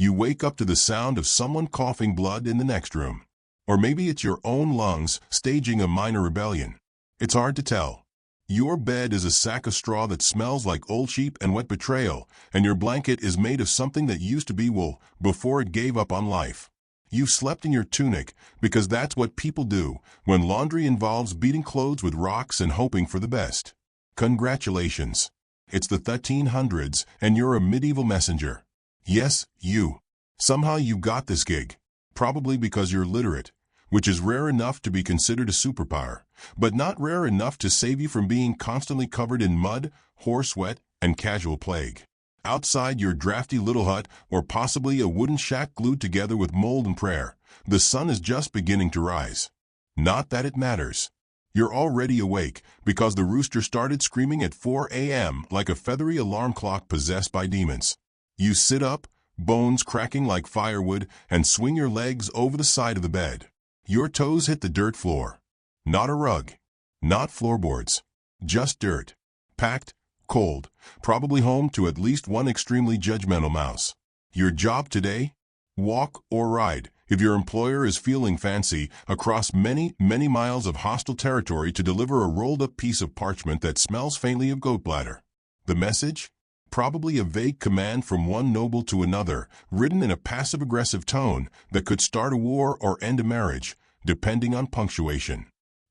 You wake up to the sound of someone coughing blood in the next room. Or maybe it's your own lungs staging a minor rebellion. It's hard to tell. Your bed is a sack of straw that smells like old sheep and wet betrayal, and your blanket is made of something that used to be wool before it gave up on life. You slept in your tunic because that's what people do when laundry involves beating clothes with rocks and hoping for the best. Congratulations. It's the 1300s and you're a medieval messenger. Yes, you. Somehow you got this gig. Probably because you're literate, which is rare enough to be considered a superpower, but not rare enough to save you from being constantly covered in mud, horse sweat, and casual plague. Outside your drafty little hut, or possibly a wooden shack glued together with mold and prayer, the sun is just beginning to rise. Not that it matters. You're already awake because the rooster started screaming at 4 a.m. like a feathery alarm clock possessed by demons. You sit up, bones cracking like firewood, and swing your legs over the side of the bed. Your toes hit the dirt floor. Not a rug. Not floorboards. Just dirt. Packed, cold, probably home to at least one extremely judgmental mouse. Your job today? Walk or ride, if your employer is feeling fancy, across many, many miles of hostile territory to deliver a rolled-up piece of parchment that smells faintly of goat bladder. The message? Probably a vague command from one noble to another, written in a passive-aggressive tone that could start a war or end a marriage, depending on punctuation.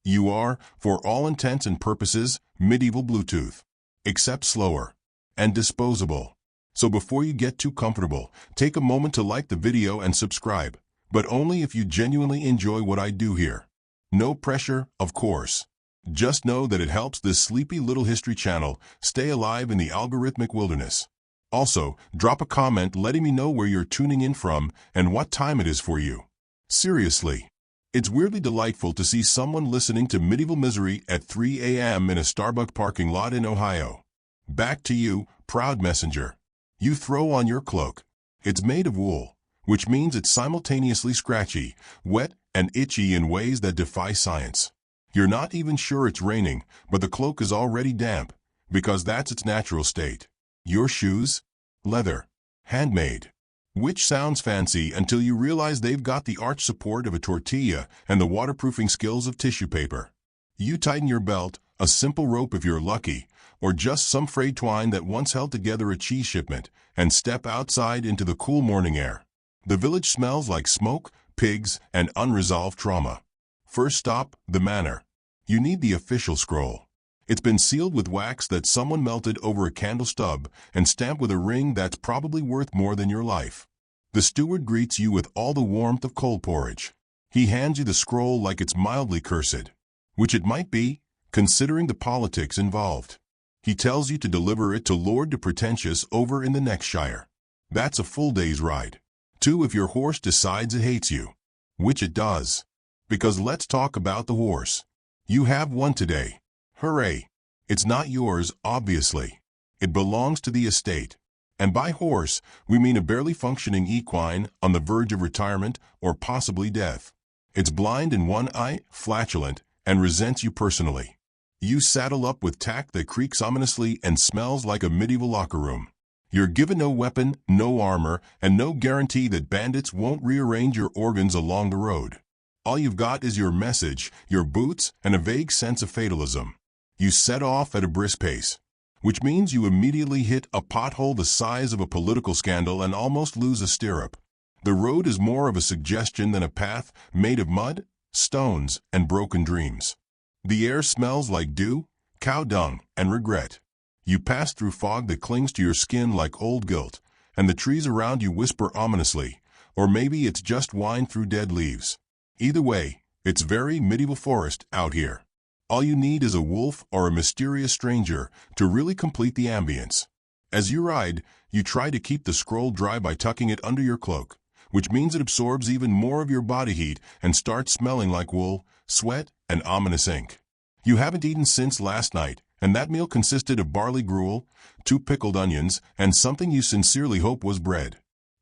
You are, for all intents and purposes, medieval Bluetooth. Except slower and disposable. So before you get too comfortable, take a moment to like the video and subscribe, but only if you genuinely enjoy what I do here. No pressure, of course. Just know that it helps this sleepy little history channel stay alive in the algorithmic wilderness. Also, drop a comment letting me know where you're tuning in from and what time it is for you. Seriously. It's weirdly delightful to see someone listening to medieval misery at 3 a.m. in a Starbucks parking lot in Ohio. Back to you, proud messenger. You throw on your cloak. It's made of wool, which means it's simultaneously scratchy, wet, and itchy in ways that defy science. You're not even sure it's raining, but the cloak is already damp, because that's its natural state. Your shoes? Leather. Handmade. Which sounds fancy until you realize they've got the arch support of a tortilla and the waterproofing skills of tissue paper. You tighten your belt, a simple rope if you're lucky, or just some frayed twine that once held together a cheese shipment, and step outside into the cool morning air. The village smells like smoke, pigs, and unresolved trauma. First stop, the manor. You need the official scroll. It's been sealed with wax that someone melted over a candle stub and stamped with a ring that's probably worth more than your life. The steward greets you with all the warmth of cold porridge. He hands you the scroll like it's mildly cursed, which it might be, considering the politics involved. He tells you to deliver it to Lord de Pretentious over in the next shire. That's a full day's ride. 2 if your horse decides it hates you. Which it does. Because let's talk about the horse. You have one today. Hooray! It's not yours, obviously. It belongs to the estate. And by horse, we mean a barely functioning equine on the verge of retirement or possibly death. It's blind in one eye, flatulent, and resents you personally. You saddle up with tack that creaks ominously and smells like a medieval locker room. You're given no weapon, no armor, and no guarantee that bandits won't rearrange your organs along the road. All you've got is your message, your boots, and a vague sense of fatalism. You set off at a brisk pace, which means you immediately hit a pothole the size of a political scandal and almost lose a stirrup. The road is more of a suggestion than a path made of mud, stones, and broken dreams. The air smells like dew, cow dung, and regret. You pass through fog that clings to your skin like old guilt, and the trees around you whisper ominously, or maybe it's just whine through dead leaves. Either way, it's very medieval forest out here. All you need is a wolf or a mysterious stranger to really complete the ambience. As you ride, you try to keep the scroll dry by tucking it under your cloak, which means it absorbs even more of your body heat and starts smelling like wool, sweat, and ominous ink. You haven't eaten since last night, and that meal consisted of barley gruel, 2 pickled onions, and something you sincerely hope was bread.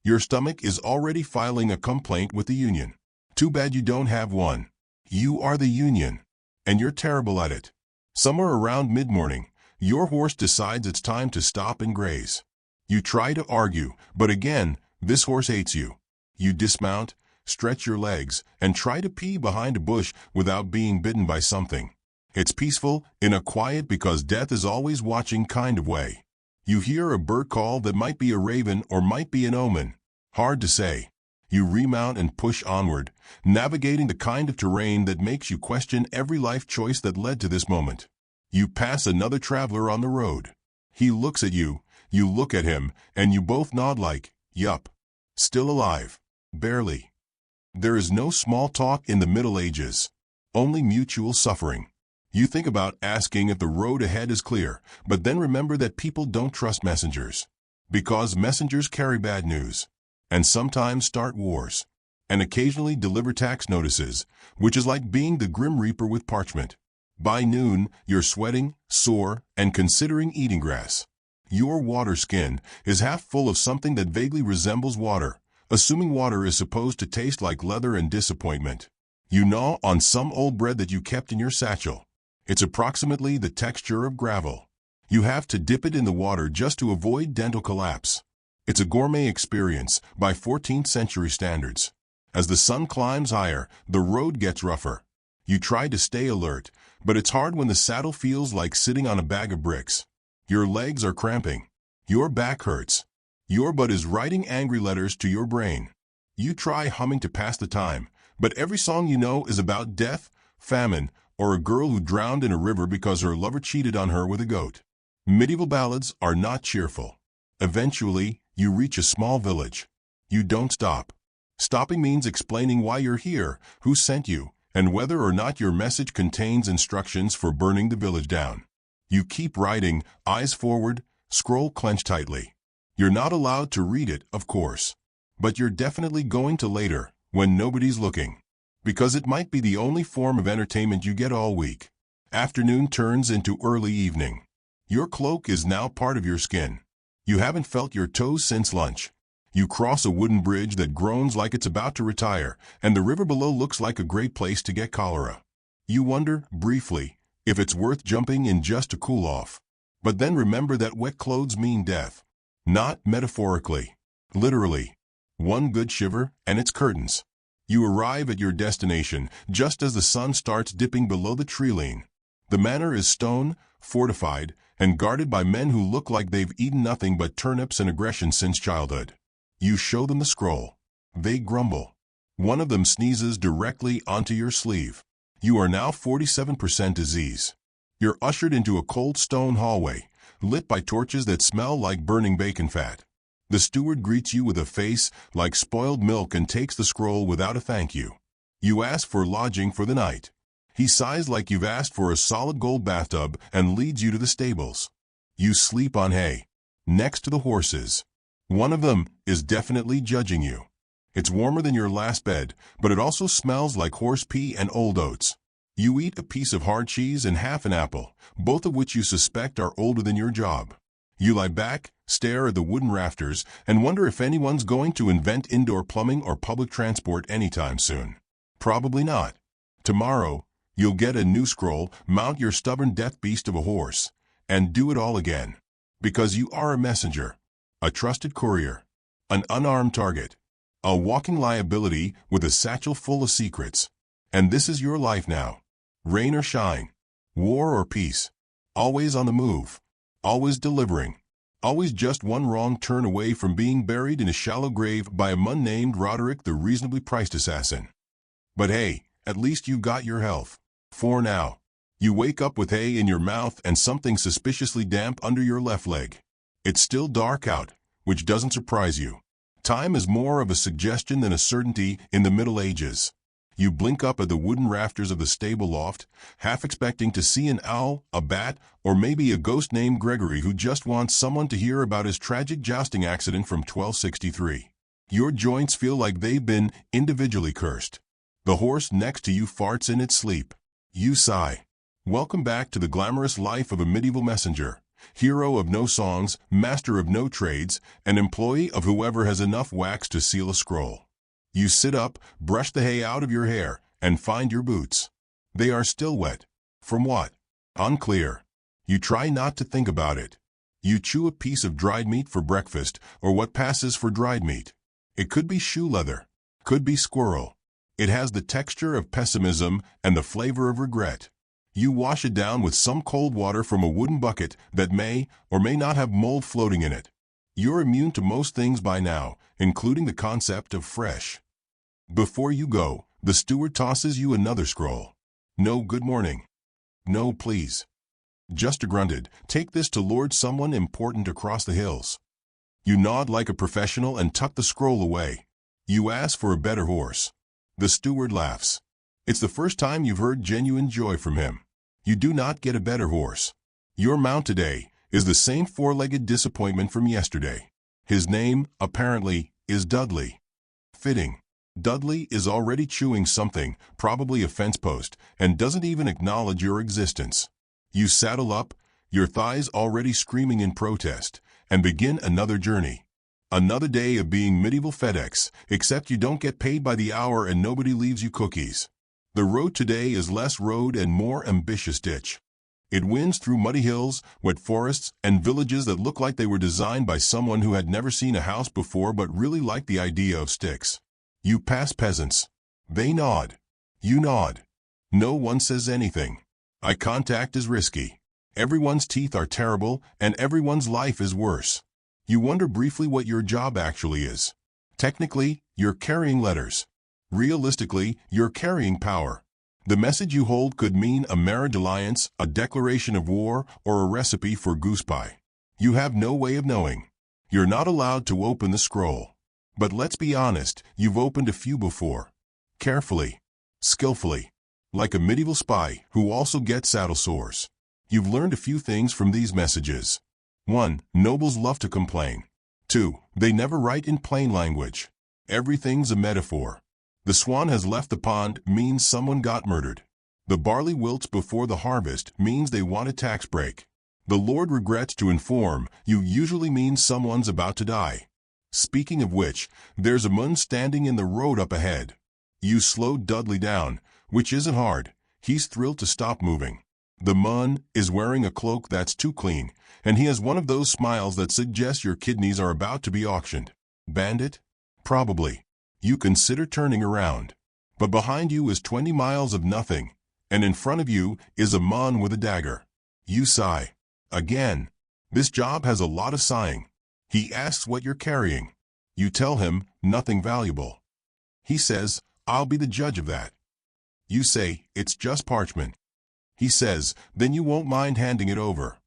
Your stomach is already filing a complaint with the union. Too bad you don't have one. You are the union. And you're terrible at it. Somewhere around mid-morning, your horse decides it's time to stop and graze. You try to argue, but again, This horse hates you. You dismount, stretch your legs, and try to pee behind a bush without being bitten by something. It's peaceful, in a quiet because death is always watching kind of way. You hear a bird call that might be a raven or might be an omen. Hard to say. You remount and push onward, navigating the kind of terrain that makes you question every life choice that led to this moment. You pass another traveler on the road. He looks at you, you look at him, and you both nod like, yup. Still alive. Barely. There is no small talk in the Middle Ages. Only mutual suffering. You think about asking if the road ahead is clear, but then remember that people don't trust messengers. Because messengers carry bad news. And sometimes start wars. And occasionally deliver tax notices, which is like being the Grim Reaper with parchment. By noon, you're sweating, sore, and considering eating grass. Your water skin is half full of something that vaguely resembles water, assuming water is supposed to taste like leather and disappointment. You gnaw on some old bread that you kept in your satchel. It's approximately the texture of gravel. You have to dip it in the water just to avoid dental collapse. It's a gourmet experience by 14th century standards. As the sun climbs higher, the road gets rougher. You try to stay alert, but it's hard when the saddle feels like sitting on a bag of bricks. Your legs are cramping. Your back hurts. Your butt is writing angry letters to your brain. You try humming to pass the time, but every song you know is about death, famine, or a girl who drowned in a river because her lover cheated on her with a goat. Medieval ballads are not cheerful. Eventually, you reach a small village. You don't stop. Stopping means explaining why you're here, who sent you, and whether or not your message contains instructions for burning the village down. You keep writing, eyes forward, scroll clenched tightly. You're not allowed to read it, of course. But you're definitely going to later, when nobody's looking. Because it might be the only form of entertainment you get all week. Afternoon turns into early evening. Your cloak is now part of your skin. You haven't felt your toes since lunch. You cross a wooden bridge that groans like it's about to retire, and the river below looks like a great place to get cholera. You wonder, briefly, if it's worth jumping in just to cool off. But then remember that wet clothes mean death. Not metaphorically. Literally. One good shiver, and it's curtains. You arrive at your destination just as the sun starts dipping below the tree-line. The manor is stone, fortified, and guarded by men who look like they've eaten nothing but turnips and aggression since childhood. You show them the scroll. They grumble. One of them sneezes directly onto your sleeve. You are now 47% disease. You're ushered into a cold stone hallway, lit by torches that smell like burning bacon fat. The steward greets you with a face like spoiled milk and takes the scroll without a thank you. You ask for lodging for the night. He sighs like you've asked for a solid gold bathtub and leads you to the stables. You sleep on hay, next to the horses. One of them is definitely judging you. It's warmer than your last bed, but it also smells like horse pee and old oats. You eat a piece of hard cheese and half an apple, both of which you suspect are older than your job. You lie back, stare at the wooden rafters, and wonder if anyone's going to invent indoor plumbing or public transport anytime soon. Probably not. Tomorrow, you'll get a new scroll, mount your stubborn death beast of a horse, and do it all again. Because you are a messenger, a trusted courier, an unarmed target, a walking liability with a satchel full of secrets. And this is your life now. Rain or shine, war or peace, always on the move. Always delivering. Always just one wrong turn away from being buried in a shallow grave by a man named Roderick the reasonably priced assassin. But hey, at least you got your health. For now. You wake up with hay in your mouth and something suspiciously damp under your left leg. It's still dark out, which doesn't surprise you. Time is more of a suggestion than a certainty in the Middle Ages. You blink up at the wooden rafters of the stable loft, half expecting to see an owl, a bat, or maybe a ghost named Gregory who just wants someone to hear about his tragic jousting accident from 1263. Your joints feel like they've been individually cursed. The horse next to you farts in its sleep. You sigh. Welcome back to the glamorous life of a medieval messenger, hero of no songs, master of no trades, and employee of whoever has enough wax to seal a scroll. You sit up, brush the hay out of your hair, and find your boots. They are still wet. From what? Unclear. You try not to think about it. You chew a piece of dried meat for breakfast, or what passes for dried meat. It could be shoe leather, could be squirrel. It has the texture of pessimism and the flavor of regret. You wash it down with some cold water from a wooden bucket that may or may not have mold floating in it. You're immune to most things by now, including the concept of fresh. Before you go, the steward tosses you another scroll. No good morning. No please. Just a grunted, take this to Lord someone important across the hills. You nod like a professional and tuck the scroll away. You ask for a better horse. The steward laughs. It's the first time you've heard genuine joy from him. You do not get a better horse. Your mount today is the same four-legged disappointment from yesterday. His name, apparently, is Dudley. Fitting. Dudley is already chewing something, probably a fence post, and doesn't even acknowledge your existence. You saddle up, your thighs already screaming in protest, and begin another journey. Another day of being medieval FedEx, except you don't get paid by the hour and nobody leaves you cookies. The road today is less road and more ambitious ditch. It winds through muddy hills, wet forests, and villages that look like they were designed by someone who had never seen a house before but really liked the idea of sticks. You pass peasants. They nod. You nod. No one says anything. Eye contact is risky. Everyone's teeth are terrible, and everyone's life is worse. You wonder briefly what your job actually is. Technically, you're carrying letters. Realistically, you're carrying power. The message you hold could mean a marriage alliance, a declaration of war, or a recipe for goose pie. You have no way of knowing. You're not allowed to open the scroll. But let's be honest, you've opened a few before. Carefully. Skillfully. Like a medieval spy who also gets saddle sores. You've learned a few things from these messages. 1. Nobles love to complain. 2. They never write in plain language. Everything's a metaphor. The swan has left the pond means someone got murdered. The barley wilts before the harvest means they want a tax break. The Lord regrets to inform you usually means someone's about to die. Speaking of which, there's a mun standing in the road up ahead. You slow Dudley down, which isn't hard. He's thrilled to stop moving. The mun is wearing a cloak that's too clean, and he has one of those smiles that suggests your kidneys are about to be auctioned. Bandit? Probably. You consider turning around. But behind you is 20 miles of nothing, and in front of you is a mun with a dagger. You sigh. Again. This job has a lot of sighing. He asks what you're carrying. You tell him, nothing valuable. He says, I'll be the judge of that. You say, it's just parchment. He says, then you won't mind handing it over.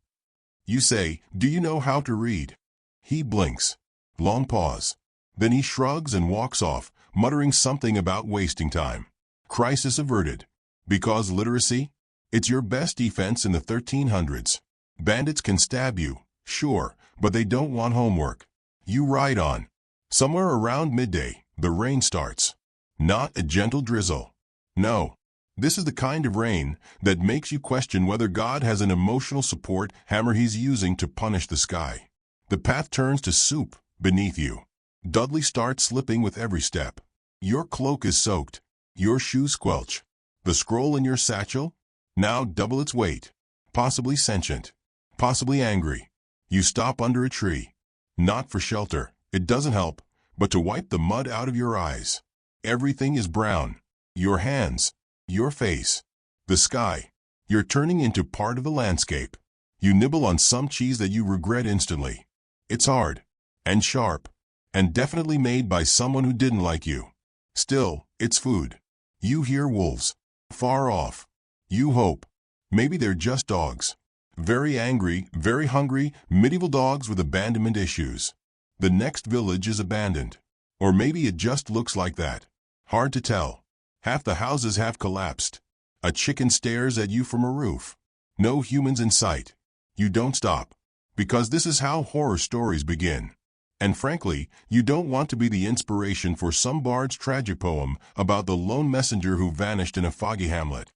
You say, do you know how to read? He blinks. Long pause. Then he shrugs and walks off, muttering something about wasting time. Crisis averted. Because literacy? It's your best defense in the 1300s. Bandits can stab you, sure, but they don't want homework. You ride on. Somewhere around midday, the rain starts. Not a gentle drizzle. No. This is the kind of rain that makes you question whether God has an emotional support hammer he's using to punish the sky. The path turns to soup beneath you. Dudley starts slipping with every step. Your cloak is soaked. Your shoes squelch. The scroll in your satchel? Now double its weight. Possibly sentient. Possibly angry. You stop under a tree. Not for shelter. It doesn't help, but to wipe the mud out of your eyes. Everything is brown. Your hands. Your face. The sky. You're turning into part of the landscape. You nibble on some cheese that you regret instantly. It's hard. And sharp. And definitely made by someone who didn't like you. Still, it's food. You hear wolves. Far off. You hope. Maybe they're just dogs. Very angry, very hungry, medieval dogs with abandonment issues. The next village is abandoned. Or maybe it just looks like that. Hard to tell. Half the houses have collapsed. A chicken stares at you from a roof. No humans in sight. You don't stop. Because this is how horror stories begin. And frankly, you don't want to be the inspiration for some bard's tragic poem about the lone messenger who vanished in a foggy hamlet.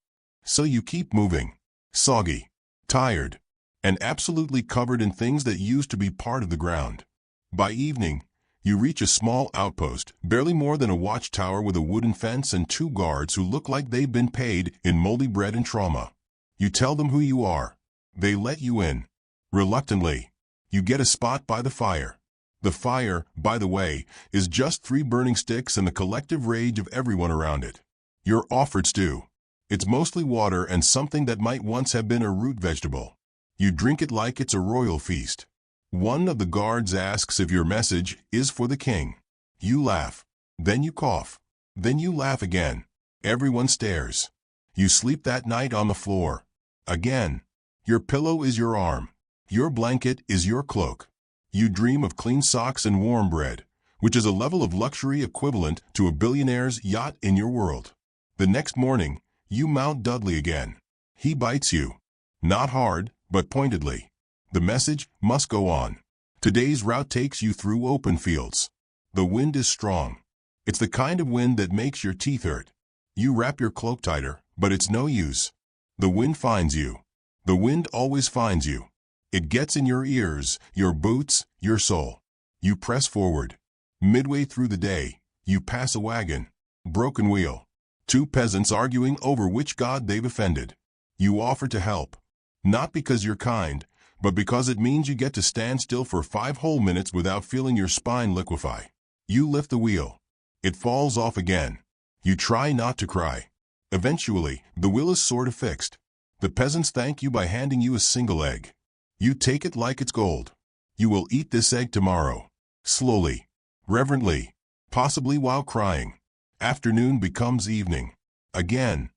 So you keep moving. Soggy. Tired. And absolutely covered in things that used to be part of the ground. By evening, you reach a small outpost, barely more than a watchtower with a wooden fence and 2 guards who look like they've been paid in moldy bread and trauma. You tell them who you are. They let you in. Reluctantly. You get a spot by the fire. The fire, by the way, is just 3 burning sticks and the collective rage of everyone around it. You're offered stew. It's mostly water and something that might once have been a root vegetable. You drink it like it's a royal feast. One of the guards asks if your message is for the king. You laugh. Then you cough. Then you laugh again. Everyone stares. You sleep that night on the floor. Again. Your pillow is your arm. Your blanket is your cloak. You dream of clean socks and warm bread, which is a level of luxury equivalent to a billionaire's yacht in your world. The next morning, you mount Dudley again. He bites you. Not hard, but pointedly. The message must go on. Today's route takes you through open fields. The wind is strong. It's the kind of wind that makes your teeth hurt. You wrap your cloak tighter, but it's no use. The wind finds you. The wind always finds you. It gets in your ears, your boots, your soul. You press forward. Midway through the day, you pass a wagon. Broken wheel. 2 peasants arguing over which god they've offended. You offer to help. Not because you're kind, but because it means you get to stand still for 5 whole minutes without feeling your spine liquefy. You lift the wheel. It falls off again. You try not to cry. Eventually, the wheel is sort of fixed. The peasants thank you by handing you a single egg. You take it like it's gold. You will eat this egg tomorrow. Slowly. Reverently. Possibly while crying. Afternoon becomes evening. Again.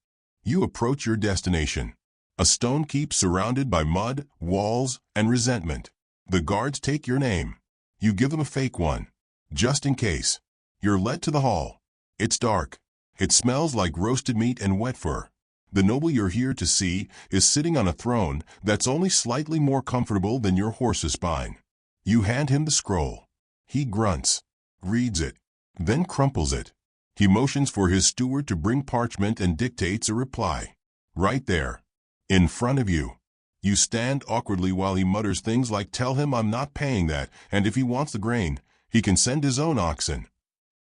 You approach your destination. A stone keep surrounded by mud, walls, and resentment. The guards take your name. You give them a fake one. Just in case. You're led to the hall. It's dark. It smells like roasted meat and wet fur. The noble you're here to see is sitting on a throne that's only slightly more comfortable than your horse's spine. You hand him the scroll. He grunts. Reads it. Then crumples it. He motions for his steward to bring parchment and dictates a reply. Right there. In front of you. You stand awkwardly while he mutters things like tell him I'm not paying that, and if he wants the grain, he can send his own oxen.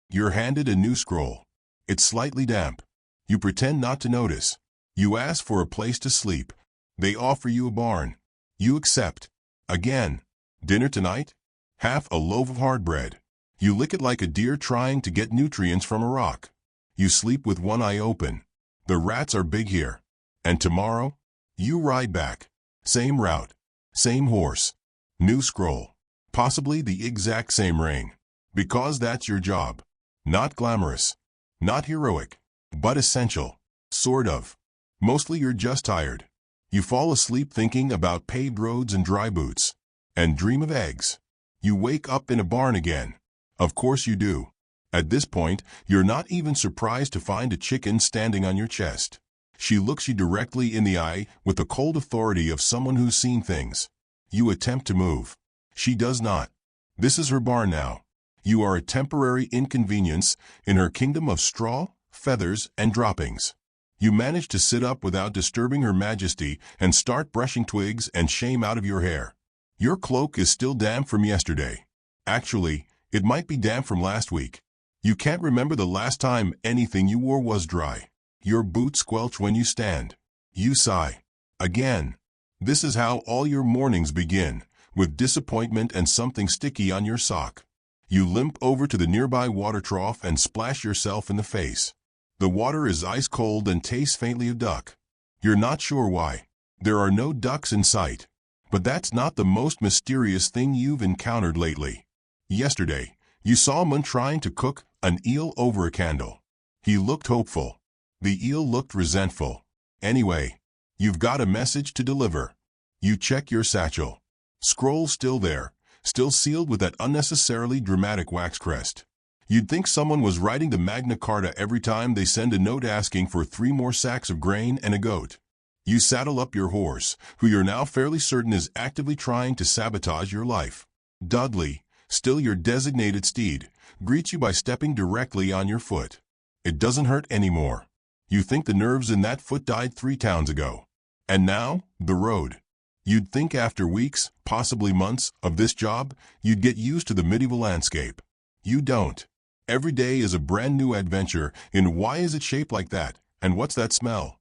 You're handed a new scroll. It's slightly damp. You pretend not to notice. You ask for a place to sleep. They offer you a barn. You accept. Again. Dinner tonight? Half a loaf of hard bread. You lick it like a deer trying to get nutrients from a rock. You sleep with one eye open. The rats are big here. And tomorrow? You ride back. Same route. Same horse. New scroll. Possibly the exact same rain. Because that's your job. Not glamorous. Not heroic. But essential. Sort of. Mostly you're just tired. You fall asleep thinking about paved roads and dry boots. And dream of eggs. You wake up in a barn again. Of course you do. At this point, you're not even surprised to find a chicken standing on your chest. She looks you directly in the eye with the cold authority of someone who's seen things. You attempt to move. She does not. This is her barn now. You are a temporary inconvenience in her kingdom of straw, feathers, and droppings. You manage to sit up without disturbing her majesty and start brushing twigs and shame out of your hair. Your cloak is still damp from yesterday. Actually, it might be damp from last week. You can't remember the last time anything you wore was dry. Your boots squelch when you stand. You sigh. Again. This is how all your mornings begin, with disappointment and something sticky on your sock. You limp over to the nearby water trough and splash yourself in the face. The water is ice cold and tastes faintly of duck. You're not sure why. There are no ducks in sight. But that's not the most mysterious thing you've encountered lately. Yesterday, you saw a man trying to cook an eel over a candle. He looked hopeful. The eel looked resentful. Anyway, you've got a message to deliver. You check your satchel. Scroll still there, still sealed with that unnecessarily dramatic wax crest. You'd think someone was writing the Magna Carta every time they send a note asking for 3 more sacks of grain and a goat. You saddle up your horse, who you're now fairly certain is actively trying to sabotage your life. Dudley, still your designated steed, greets you by stepping directly on your foot. It doesn't hurt anymore. You think the nerves in that foot died 3 towns ago. And now, the road. You'd think after weeks, possibly months, of this job, you'd get used to the medieval landscape. You don't. Every day is a brand new adventure in why is it shaped like that, and what's that smell?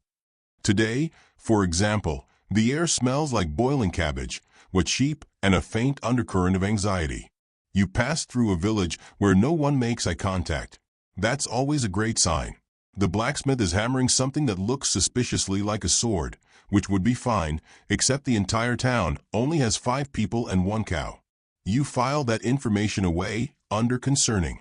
Today, for example, the air smells like boiling cabbage, wet sheep, and a faint undercurrent of anxiety. You pass through a village where no one makes eye contact. That's always a great sign. The blacksmith is hammering something that looks suspiciously like a sword, which would be fine, except the entire town only has 5 people and 1 cow. You file that information away under concerning.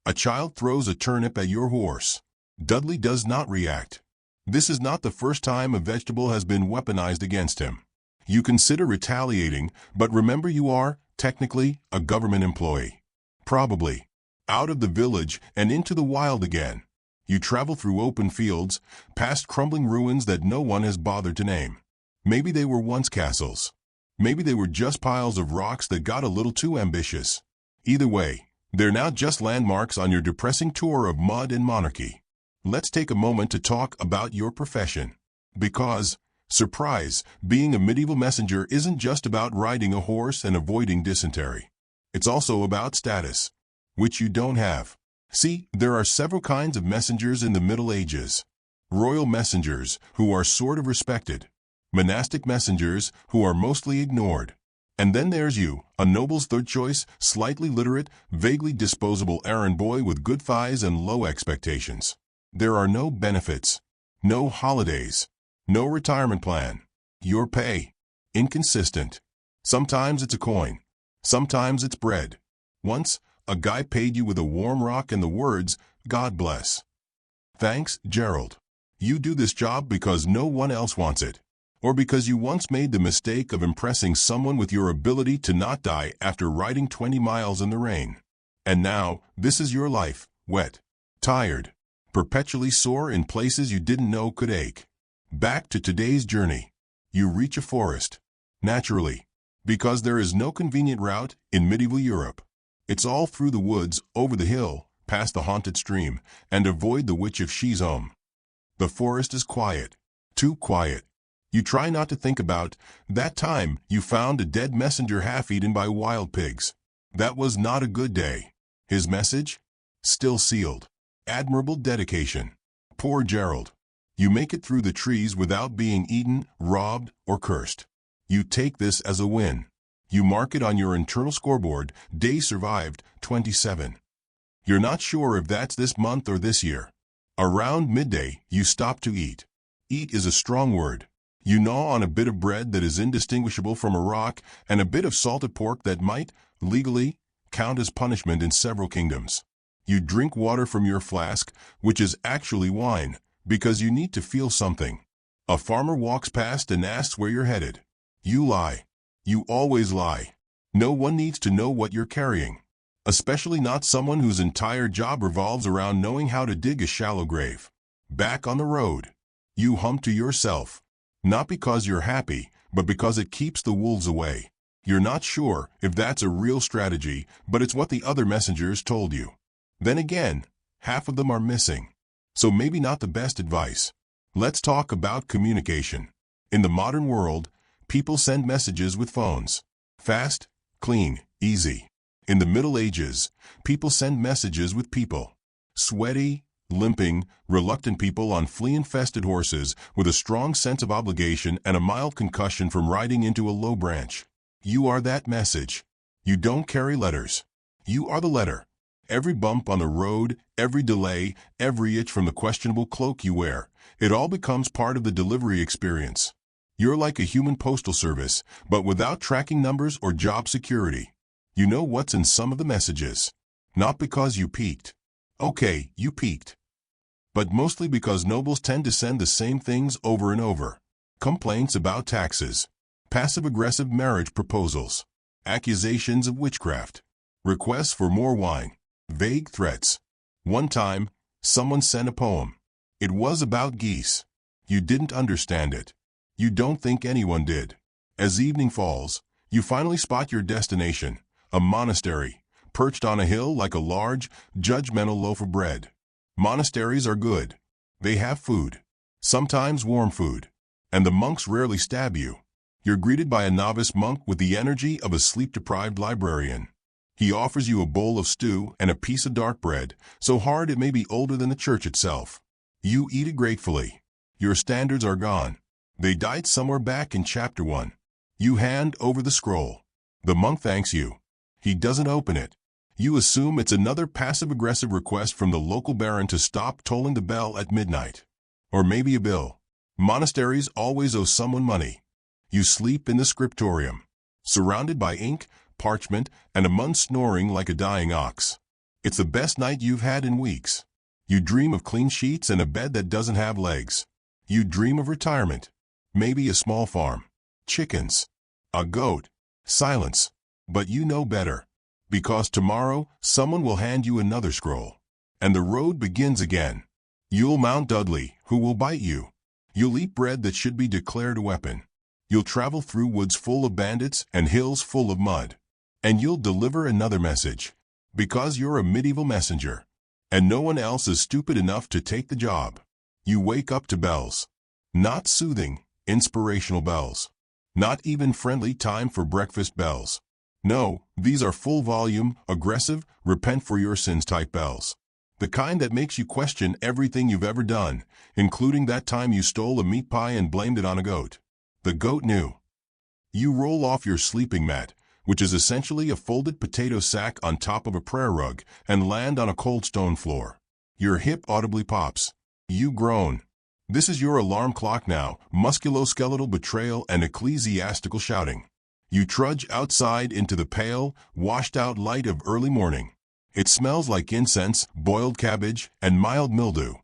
A child throws a turnip at your horse. Dudley does not react. This is not the first time a vegetable has been weaponized against him. You consider retaliating, but remember you are, technically, a government employee. Probably. Out of the village and into the wild again. You travel through open fields, past crumbling ruins that no one has bothered to name. Maybe they were once castles. Maybe they were just piles of rocks that got a little too ambitious. Either way, they're now just landmarks on your depressing tour of mud and monarchy. Let's take a moment to talk about your profession. Because, surprise, being a medieval messenger isn't just about riding a horse and avoiding dysentery. It's also about status, which you don't have. See, there are several kinds of messengers in the Middle Ages. Royal messengers, who are sort of respected. Monastic messengers, who are mostly ignored. And then there's you, a noble's third choice, slightly literate, vaguely disposable errand boy with good thighs and low expectations. There are no benefits, no holidays, no retirement plan. Your pay, inconsistent. Sometimes it's a coin, sometimes it's bread. Once, a guy paid you with a warm rock and the words, "God bless." Thanks, Gerald. You do this job because no one else wants it. Or because you once made the mistake of impressing someone with your ability to not die after riding 20 miles in the rain. And now, this is your life, wet, tired, perpetually sore in places you didn't know could ache. Back to today's journey. You reach a forest. Naturally. Because there is no convenient route in medieval Europe. It's all through the woods, over the hill, past the haunted stream, and avoid the witch if she's home. The forest is quiet. Too quiet. You try not to think about that time you found a dead messenger half-eaten by wild pigs. That was not a good day. His message? Still sealed. Admirable dedication. Poor Gerald. You make it through the trees without being eaten, robbed, or cursed. You take this as a win. You mark it on your internal scoreboard, day survived, 27. You're not sure if that's this month or this year. Around midday, you stop to eat. Eat is a strong word. You gnaw on a bit of bread that is indistinguishable from a rock and a bit of salted pork that might, legally, count as punishment in several kingdoms. You drink water from your flask, which is actually wine, because you need to feel something. A farmer walks past and asks where you're headed. You lie. You always lie. No one needs to know what you're carrying. Especially not someone whose entire job revolves around knowing how to dig a shallow grave. Back on the road. You hum to yourself. Not because you're happy, but because it keeps the wolves away. You're not sure if that's a real strategy, but it's what the other messengers told you. Then again, half of them are missing. So maybe not the best advice. Let's talk about communication. In the modern world, people send messages with phones. Fast, clean, easy. In the Middle Ages, people send messages with people. Sweaty, limping, reluctant people on flea-infested horses with a strong sense of obligation and a mild concussion from riding into a low branch. You are that message. You don't carry letters. You are the letter. Every bump on the road, every delay, every itch from the questionable cloak you wear, it all becomes part of the delivery experience. You're like a human postal service, but without tracking numbers or job security. You know what's in some of the messages. Not because you peeked. Okay, you peeked. But mostly because nobles tend to send the same things over and over. Complaints about taxes. Passive-aggressive marriage proposals. Accusations of witchcraft. Requests for more wine. Vague threats. One time, someone sent a poem. It was about geese. You didn't understand it. You don't think anyone did. As evening falls, you finally spot your destination, a monastery, perched on a hill like a large, judgmental loaf of bread. Monasteries are good. They have food. Sometimes warm food. And the monks rarely stab you. You're greeted by a novice monk with the energy of a sleep-deprived librarian. He offers you a bowl of stew and a piece of dark bread, so hard it may be older than the church itself. You eat it gratefully. Your standards are gone. They died somewhere back in chapter 1. You hand over the scroll. The monk thanks you. He doesn't open it. You assume it's another passive-aggressive request from the local baron to stop tolling the bell at midnight. Or maybe a bill. Monasteries always owe someone money. You sleep in the scriptorium, surrounded by ink, parchment, and a monk snoring like a dying ox. It's the best night you've had in weeks. You dream of clean sheets and a bed that doesn't have legs. You dream of retirement. Maybe a small farm. Chickens. A goat. Silence. But you know better. Because tomorrow, someone will hand you another scroll. And the road begins again. You'll mount Dudley, who will bite you. You'll eat bread that should be declared a weapon. You'll travel through woods full of bandits and hills full of mud. And you'll deliver another message. Because you're a medieval messenger. And no one else is stupid enough to take the job. You wake up to bells. Not soothing, inspirational bells. Not even friendly time for breakfast bells. No, these are full-volume, aggressive, repent for your sins type bells. The kind that makes you question everything you've ever done, including that time you stole a meat pie and blamed it on a goat. The goat knew. You roll off your sleeping mat, which is essentially a folded potato sack on top of a prayer rug, and land on a cold stone floor. Your hip audibly pops. You groan. This is your alarm clock now, musculoskeletal betrayal and ecclesiastical shouting. You trudge outside into the pale, washed-out light of early morning. It smells like incense, boiled cabbage, and mild mildew.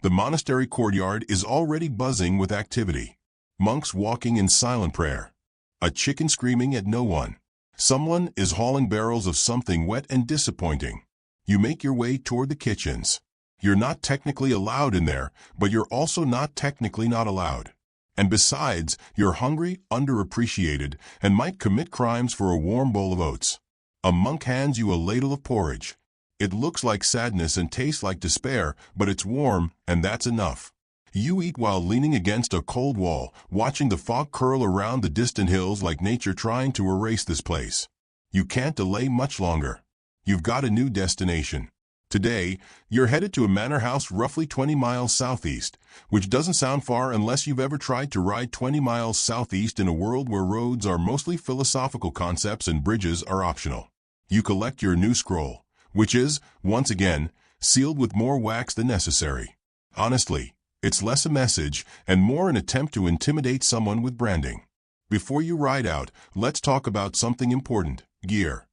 The monastery courtyard is already buzzing with activity. Monks walking in silent prayer. A chicken screaming at no one. Someone is hauling barrels of something wet and disappointing. You make your way toward the kitchens. You're not technically allowed in there, but you're also not technically not allowed. And besides, you're hungry, underappreciated, and might commit crimes for a warm bowl of oats. A monk hands you a ladle of porridge. It looks like sadness and tastes like despair, but it's warm, and that's enough. You eat while leaning against a cold wall, watching the fog curl around the distant hills like nature trying to erase this place. You can't delay much longer. You've got a new destination. Today, you're headed to a manor house roughly 20 miles southeast, which doesn't sound far unless you've ever tried to ride 20 miles southeast in a world where roads are mostly philosophical concepts and bridges are optional. You collect your new scroll, which is, once again, sealed with more wax than necessary. Honestly, it's less a message and more an attempt to intimidate someone with branding. Before you ride out, let's talk about something important: gear.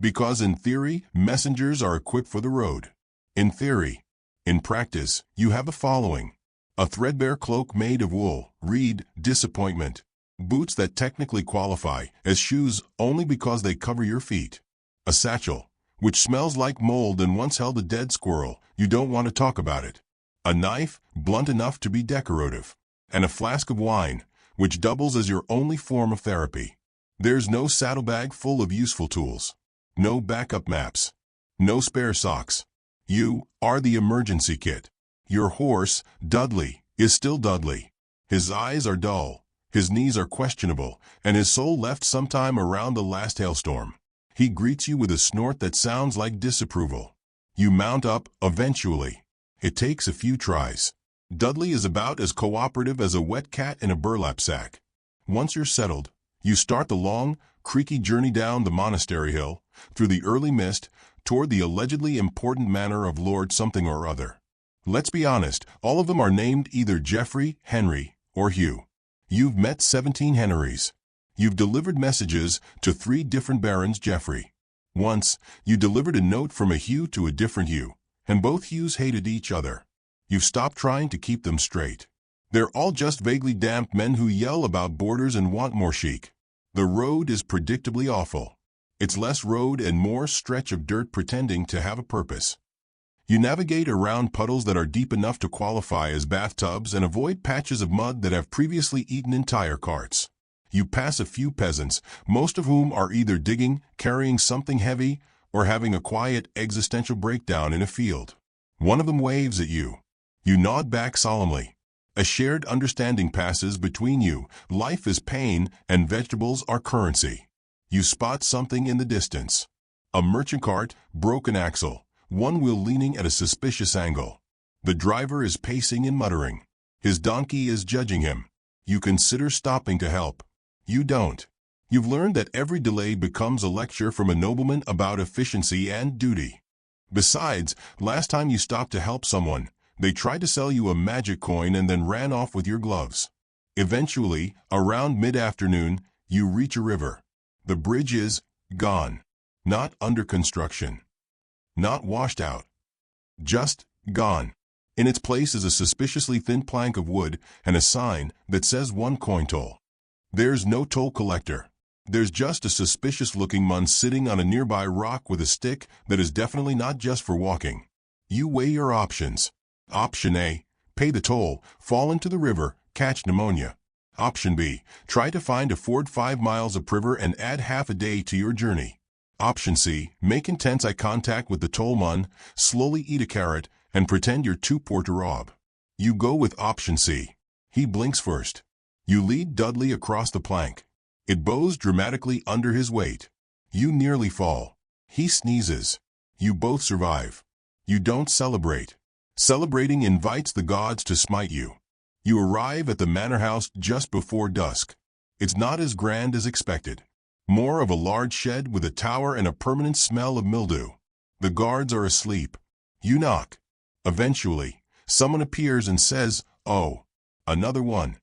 Because in theory, messengers are equipped for the road. In theory. In practice, you have the following. A threadbare cloak made of wool, read, disappointment. Boots that technically qualify as shoes only because they cover your feet. A satchel, which smells like mold and once held a dead squirrel, you don't want to talk about it. A knife, blunt enough to be decorative. And a flask of wine, which doubles as your only form of therapy. There's no saddlebag full of useful tools. No backup maps. No spare socks. You are the emergency kit. Your horse, Dudley, is still Dudley. His eyes are dull, his knees are questionable, and his soul left sometime around the last hailstorm. He greets you with a snort that sounds like disapproval. You mount up, eventually. It takes a few tries. Dudley is about as cooperative as a wet cat in a burlap sack. Once you're settled, you start the long, creaky journey down the monastery hill, through the early mist, toward the allegedly important manor of Lord something or other. Let's be honest, all of them are named either Geoffrey, Henry, or Hugh. You've met 17 Henrys. You've delivered messages to 3 different barons Geoffrey. Once, you delivered a note from a Hugh to a different Hugh, and both Hughs hated each other. You've stopped trying to keep them straight. They're all just vaguely damp men who yell about borders and want more chic. The road is predictably awful. It's less road and more stretch of dirt pretending to have a purpose. You navigate around puddles that are deep enough to qualify as bathtubs and avoid patches of mud that have previously eaten entire carts. You pass a few peasants, most of whom are either digging, carrying something heavy, or having a quiet existential breakdown in a field. One of them waves at you. You nod back solemnly. A shared understanding passes between you. Life is pain, and vegetables are currency. You spot something in the distance. A merchant cart, broken axle, one wheel leaning at a suspicious angle. The driver is pacing and muttering. His donkey is judging him. You consider stopping to help. You don't. You've learned that every delay becomes a lecture from a nobleman about efficiency and duty. Besides, last time you stopped to help someone, they tried to sell you a magic coin and then ran off with your gloves. Eventually, around mid-afternoon, you reach a river. The bridge is gone. Not under construction. Not washed out. Just gone. In its place is a suspiciously thin plank of wood and a sign that says 1 coin toll. There's no toll collector. There's just a suspicious-looking man sitting on a nearby rock with a stick that is definitely not just for walking. You weigh your options. Option A, pay the toll, fall into the river, catch pneumonia. Option B, try to find a ford 5 miles upriver and add half a day to your journey. Option C, make intense eye contact with the tollman, slowly eat a carrot, and pretend you're too poor to rob. You go with option C. He blinks first. You lead Dudley across the plank. It bows dramatically under his weight. You nearly fall. He sneezes. You both survive. You don't celebrate. Celebrating invites the gods to smite you. You arrive at the manor house just before dusk. It's not as grand as expected. More of a large shed with a tower and a permanent smell of mildew. The guards are asleep. You knock. Eventually, someone appears and says, "Oh, another one."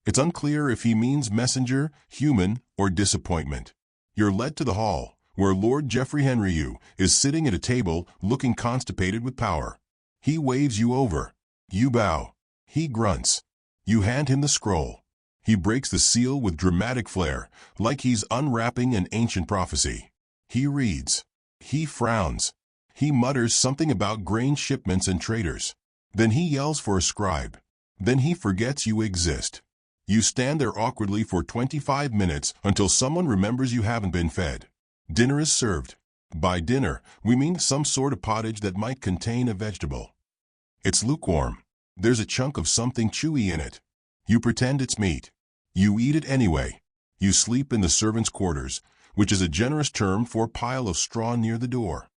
It's unclear if he means messenger, human, or disappointment. You're led to the hall, where Lord Geoffrey Henry is sitting at a table looking constipated with power. He waves you over. You bow. He grunts. You hand him the scroll. He breaks the seal with dramatic flair, like he's unwrapping an ancient prophecy. He reads. He frowns. He mutters something about grain shipments and traders. Then he yells for a scribe. Then he forgets you exist. You stand there awkwardly for 25 minutes until someone remembers you haven't been fed. Dinner is served. By dinner, we mean some sort of pottage that might contain a vegetable. It's lukewarm. There's a chunk of something chewy in it. You pretend it's meat. You eat it anyway. You sleep in the servants' quarters, which is a generous term for a pile of straw near the door.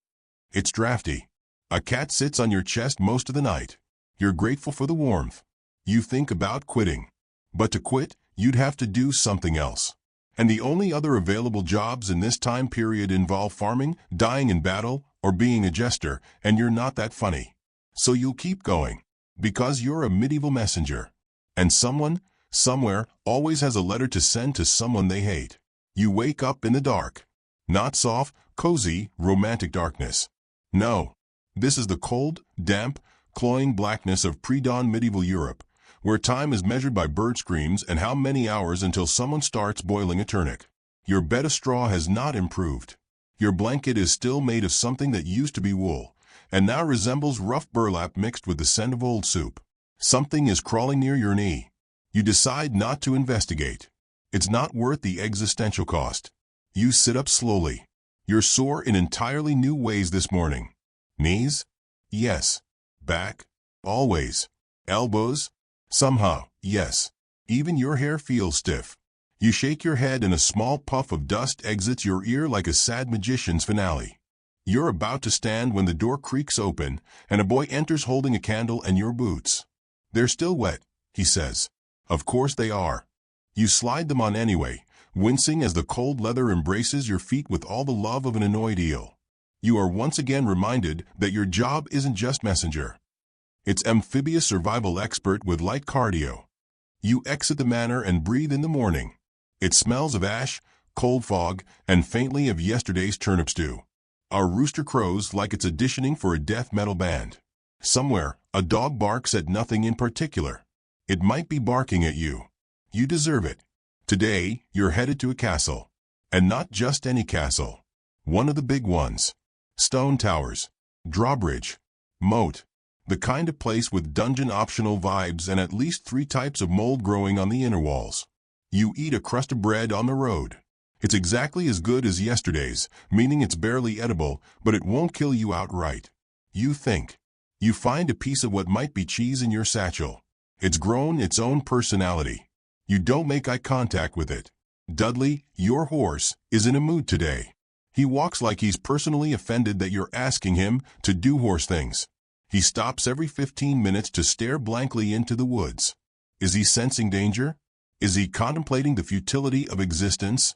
It's drafty. A cat sits on your chest most of the night. You're grateful for the warmth. You think about quitting. But to quit, you'd have to do something else. And the only other available jobs in this time period involve farming, dying in battle, or being a jester, and you're not that funny. So you'll keep going. Because you're a medieval messenger. And someone, somewhere, always has a letter to send to someone they hate. You wake up in the dark. Not soft, cozy, romantic darkness. No. This is the cold, damp, cloying blackness of pre-dawn medieval Europe, where time is measured by bird screams and how many hours until someone starts boiling a turnip. Your bed of straw has not improved. Your blanket is still made of something that used to be wool, and now resembles rough burlap mixed with the scent of old soup. Something is crawling near your knee. You decide not to investigate. It's not worth the existential cost. You sit up slowly. You're sore in entirely new ways this morning. Knees? Yes. Back? Always. Elbows? Somehow, yes. Even your hair feels stiff. You shake your head and a small puff of dust exits your ear like a sad magician's finale. You're about to stand when the door creaks open, and a boy enters holding a candle and your boots. They're still wet, he says. Of course they are. You slide them on anyway, wincing as the cold leather embraces your feet with all the love of an annoyed eel. You are once again reminded that your job isn't just messenger. It's amphibious survival expert with light cardio. You exit the manor and breathe in the morning. It smells of ash, cold fog, and faintly of yesterday's turnip stew. A rooster crows like it's auditioning for a death metal band. Somewhere, a dog barks at nothing in particular. It might be barking at you. You deserve it. Today, you're headed to a castle. And not just any castle. One of the big ones. Stone towers. Drawbridge. Moat. The kind of place with dungeon-optional vibes and at least 3 types of mold growing on the inner walls. You eat a crust of bread on the road. It's exactly as good as yesterday's, meaning it's barely edible, but it won't kill you outright. You think. You find a piece of what might be cheese in your satchel. It's grown its own personality. You don't make eye contact with it. Dudley, your horse, is in a mood today. He walks like he's personally offended that you're asking him to do horse things. He stops every 15 minutes to stare blankly into the woods. Is he sensing danger? Is he contemplating the futility of existence?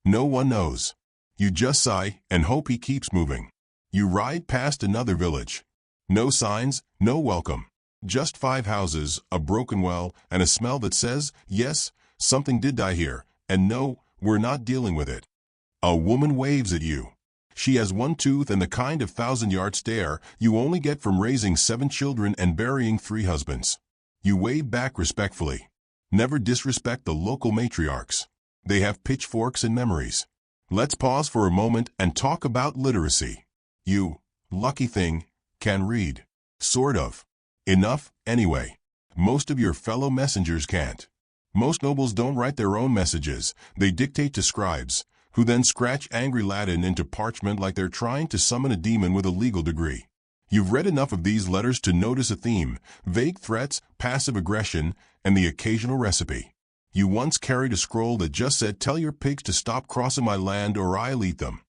No one knows. You just sigh and hope he keeps moving. You ride past another village. No signs, no welcome. Just 5 houses, a broken well, and a smell that says, yes, something did die here, and no, we're not dealing with it. A woman waves at you. She has one tooth and the kind of 1,000-yard stare you only get from raising 7 children and burying 3 husbands. You wave back respectfully. Never disrespect the local matriarchs. They have pitchforks and memories. Let's pause for a moment and talk about literacy. You, lucky thing, can read. Sort of. Enough, anyway. Most of your fellow messengers can't. Most nobles don't write their own messages. They dictate to scribes, who then scratch angry Latin into parchment like they're trying to summon a demon with a legal degree. You've read enough of these letters to notice a theme: vague threats, passive aggression, and the occasional recipe. You once carried a scroll that just said, "Tell your pigs to stop crossing my land or I'll eat them."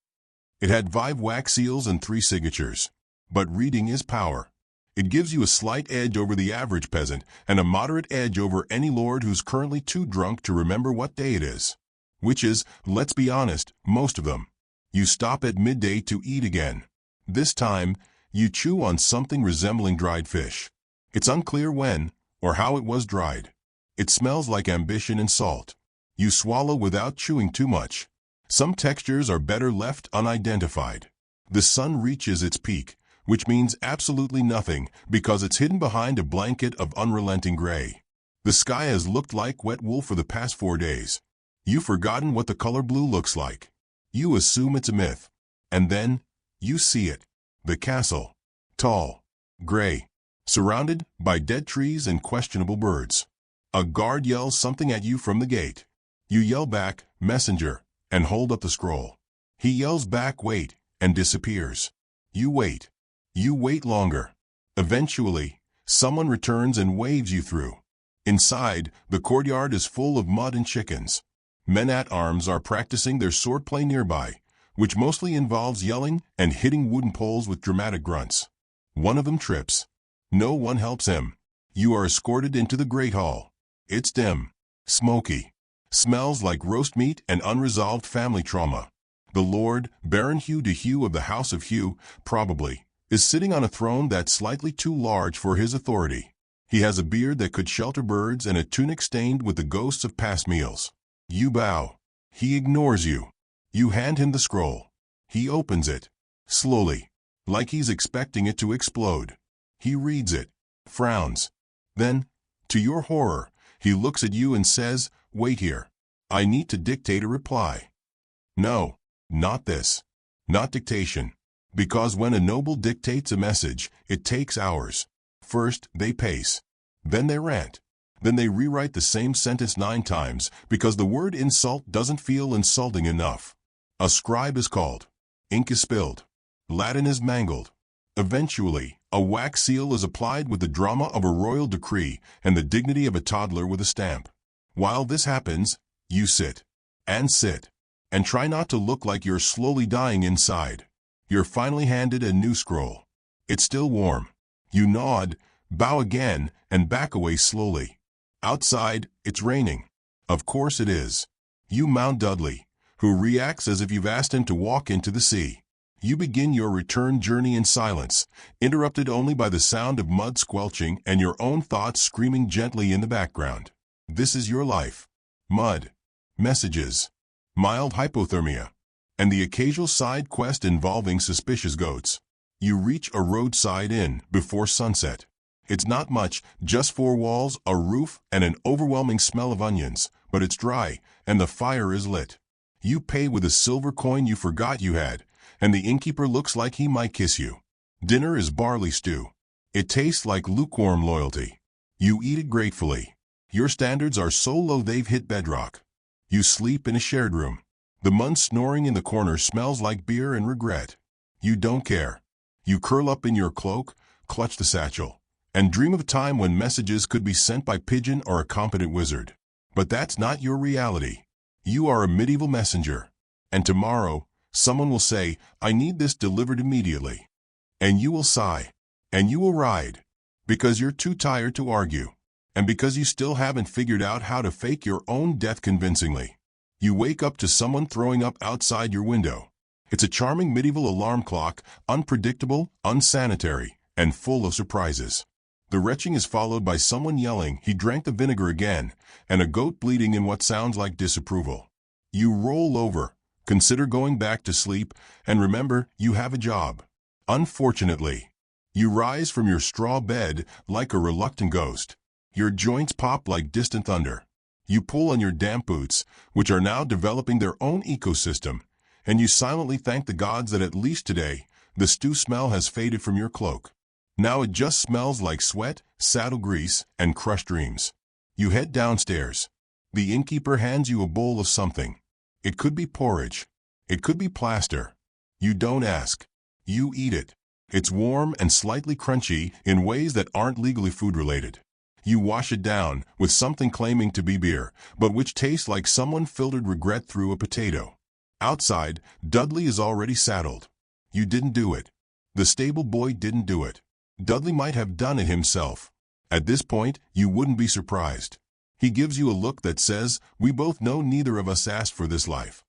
It had 5 wax seals and 3 signatures. But reading is power. It gives you a slight edge over the average peasant and a moderate edge over any lord who's currently too drunk to remember what day it is. Which is, let's be honest, most of them. You stop at midday to eat again. This time, you chew on something resembling dried fish. It's unclear when or how it was dried. It smells like ambition and salt. You swallow without chewing too much. Some textures are better left unidentified. The sun reaches its peak, which means absolutely nothing because it's hidden behind a blanket of unrelenting gray. The sky has looked like wet wool for the past 4 days. You've forgotten what the color blue looks like. You assume it's a myth. And then, you see it. The castle. Tall. Gray. Surrounded by dead trees and questionable birds. A guard yells something at you from the gate. You yell back, "Messenger," and hold up the scroll. He yells back, "Wait," and disappears. You wait. You wait longer. Eventually, someone returns and waves you through. Inside, the courtyard is full of mud and chickens. Men-at-arms are practicing their swordplay nearby, which mostly involves yelling and hitting wooden poles with dramatic grunts. One of them trips. No one helps him. You are escorted into the great hall. It's dim. Smoky. Smells like roast meat and unresolved family trauma. The Lord, Baron Hugh de Hugh of the House of Hugh, probably, is sitting on a throne that's slightly too large for his authority. He has a beard that could shelter birds and a tunic stained with the ghosts of past meals. You bow. He ignores you. You hand him the scroll. He opens it. Slowly. Like he's expecting it to explode. He reads it. Frowns. Then, to your horror, he looks at you and says, "Wait here. I need to dictate a reply." No, not this. Not dictation. Because when a noble dictates a message, it takes hours. First, they pace. Then they rant. Then they rewrite the same sentence 9 times because the word insult doesn't feel insulting enough. A scribe is called. Ink is spilled. Latin is mangled. Eventually, a wax seal is applied with the drama of a royal decree and the dignity of a toddler with a stamp. While this happens, you sit. And sit. And try not to look like you're slowly dying inside. You're finally handed a new scroll. It's still warm. You nod, bow again, and back away slowly. Outside, it's raining. Of course it is. You mount Dudley, who reacts as if you've asked him to walk into the sea. You begin your return journey in silence, interrupted only by the sound of mud squelching and your own thoughts screaming gently in the background. This is your life. Mud. Messages. Mild hypothermia. And the occasional side quest involving suspicious goats. You reach a roadside inn before sunset. It's not much, just 4 walls, a roof, and an overwhelming smell of onions, but it's dry, and the fire is lit. You pay with a silver coin you forgot you had, and the innkeeper looks like he might kiss you. Dinner is barley stew. It tastes like lukewarm loyalty. You eat it gratefully. Your standards are so low they've hit bedrock. You sleep in a shared room. The mun snoring in the corner smells like beer and regret. You don't care. You curl up in your cloak, clutch the satchel, and dream of a time when messages could be sent by pigeon or a competent wizard. But that's not your reality. You are a medieval messenger. And tomorrow, someone will say, "I need this delivered immediately." And you will sigh. And you will ride. Because you're too tired to argue. And because you still haven't figured out how to fake your own death convincingly. You wake up to someone throwing up outside your window. It's a charming medieval alarm clock, unpredictable, unsanitary, and full of surprises. The retching is followed by someone yelling he drank the vinegar again, and a goat bleating in what sounds like disapproval. You roll over, consider going back to sleep, and remember you have a job. Unfortunately, you rise from your straw bed like a reluctant ghost. Your joints pop like distant thunder. You pull on your damp boots, which are now developing their own ecosystem, and you silently thank the gods that at least today, the stew smell has faded from your cloak. Now it just smells like sweat, saddle grease, and crushed dreams. You head downstairs. The innkeeper hands you a bowl of something. It could be porridge. It could be plaster. You don't ask. You eat it. It's warm and slightly crunchy in ways that aren't legally food-related. You wash it down with something claiming to be beer, but which tastes like someone filtered regret through a potato. Outside, Dudley is already saddled. You didn't do it. The stable boy didn't do it. Dudley might have done it himself. At this point, you wouldn't be surprised. He gives you a look that says, "We both know neither of us asked for this life."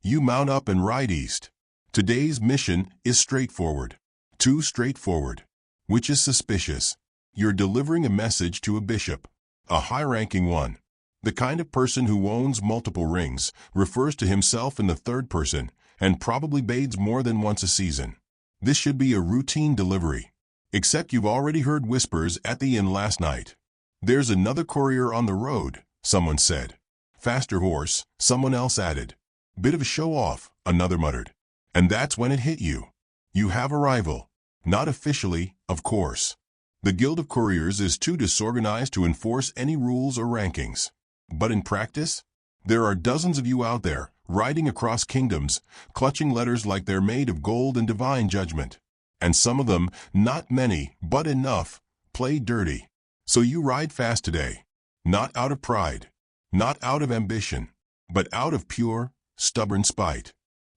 You mount up and ride east. Today's mission is straightforward. Too straightforward. Which is suspicious. You're delivering a message to a bishop. A high-ranking one. The kind of person who owns multiple rings, refers to himself in the third person, and probably bathes more than once a season. This should be a routine delivery. Except you've already heard whispers at the inn last night. "There's another courier on the road," someone said. "Faster horse," someone else added. "Bit of a show-off," another muttered. And that's when it hit you. You have a rival. Not officially, of course. The Guild of Couriers is too disorganized to enforce any rules or rankings. But in practice, there are dozens of you out there, riding across kingdoms, clutching letters like they're made of gold and divine judgment. And some of them, not many, but enough, play dirty. So you ride fast today. Not out of pride, not out of ambition, but out of pure, stubborn spite.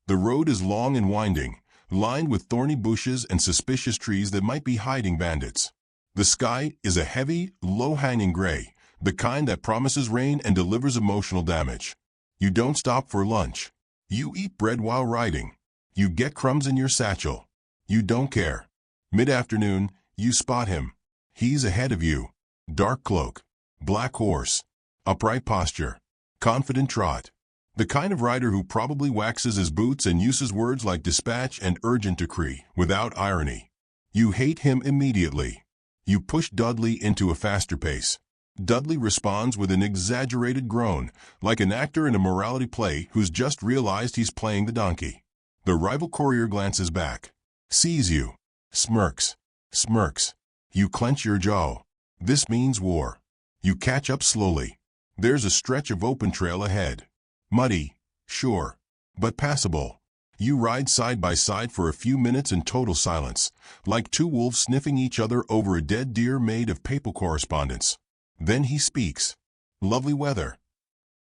The road is long and winding, lined with thorny bushes and suspicious trees that might be hiding bandits. The sky is a heavy, low-hanging gray, the kind that promises rain and delivers emotional damage. You don't stop for lunch. You eat bread while riding. You get crumbs in your satchel. You don't care. Mid-afternoon, you spot him. He's ahead of you. Dark cloak, black horse, upright posture, confident trot. The kind of rider who probably waxes his boots and uses words like dispatch and urgent decree without irony. You hate him immediately. You push Dudley into a faster pace. Dudley responds with an exaggerated groan, like an actor in a morality play who's just realized he's playing the donkey. The rival courier glances back, sees you, smirks, smirks. You clench your jaw. This means war. You catch up slowly. There's a stretch of open trail ahead. Muddy, sure, but passable. You ride side by side for a few minutes in total silence, like two wolves sniffing each other over a dead deer made of papal correspondence. Then he speaks. "Lovely weather."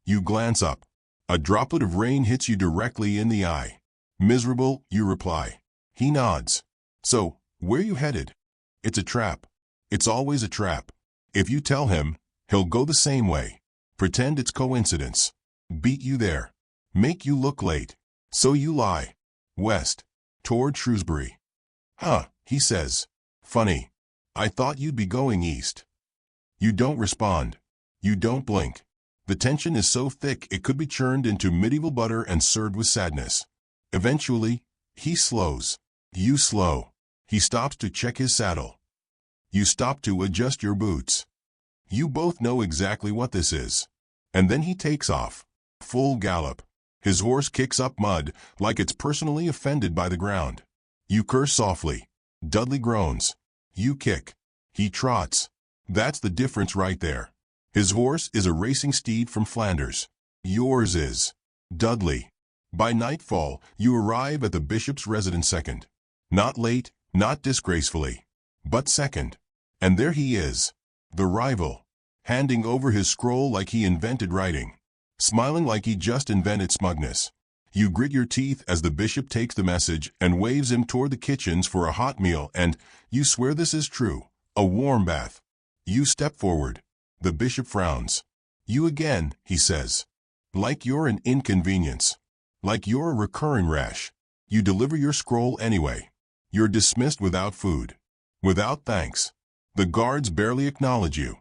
You glance up. A droplet of rain hits you directly in the eye. "Miserable," you reply. He nods. "So, where you headed?" It's a trap. It's always a trap. If you tell him, he'll go the same way. Pretend it's coincidence. Beat you there. Make you look late. So you lie. "West. Toward Shrewsbury." "Huh," he says. "Funny. I thought you'd be going east." You don't respond. You don't blink. The tension is so thick it could be churned into medieval butter and served with sadness. Eventually, he slows. You slow. He stops to check his saddle. You stop to adjust your boots. You both know exactly what this is. And then he takes off. Full gallop. His horse kicks up mud like it's personally offended by the ground. You curse softly. Dudley groans. You kick. He trots. That's the difference right there. His horse is a racing steed from Flanders. Yours is. Dudley. By nightfall, you arrive at the bishop's residence second. Not late, not disgracefully, but second. And there he is, the rival, handing over his scroll like he invented writing, smiling like he just invented smugness. You grit your teeth as the bishop takes the message and waves him toward the kitchens for a hot meal, and you swear this is true, a warm bath. You step forward. The bishop frowns. "You again," he says. Like you're an inconvenience. Like you're a recurring rash. You deliver your scroll anyway. You're dismissed without food. Without thanks. The guards barely acknowledge you.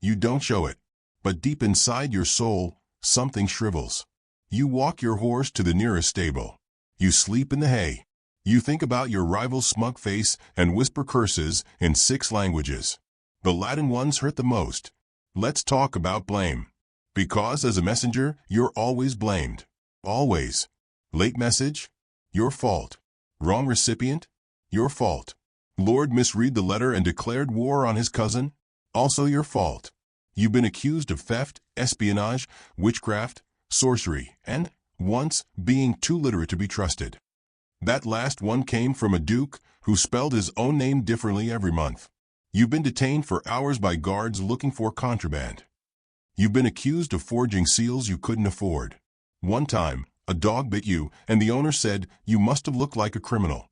You don't show it. But deep inside your soul, something shrivels. You walk your horse to the nearest stable. You sleep in the hay. You think about your rival's smug face and whisper curses in 6 languages. The Latin ones hurt the most. Let's talk about blame. Because as a messenger, you're always blamed. Always. Late message? Your fault. Wrong recipient? Your fault. Lord misread the letter and declared war on his cousin? Also your fault. You've been accused of theft, espionage, witchcraft, sorcery, and, once, being too literate to be trusted. That last one came from a duke who spelled his own name differently every month. You've been detained for hours by guards looking for contraband. You've been accused of forging seals you couldn't afford. One time, a dog bit you, and the owner said you must have looked like a criminal.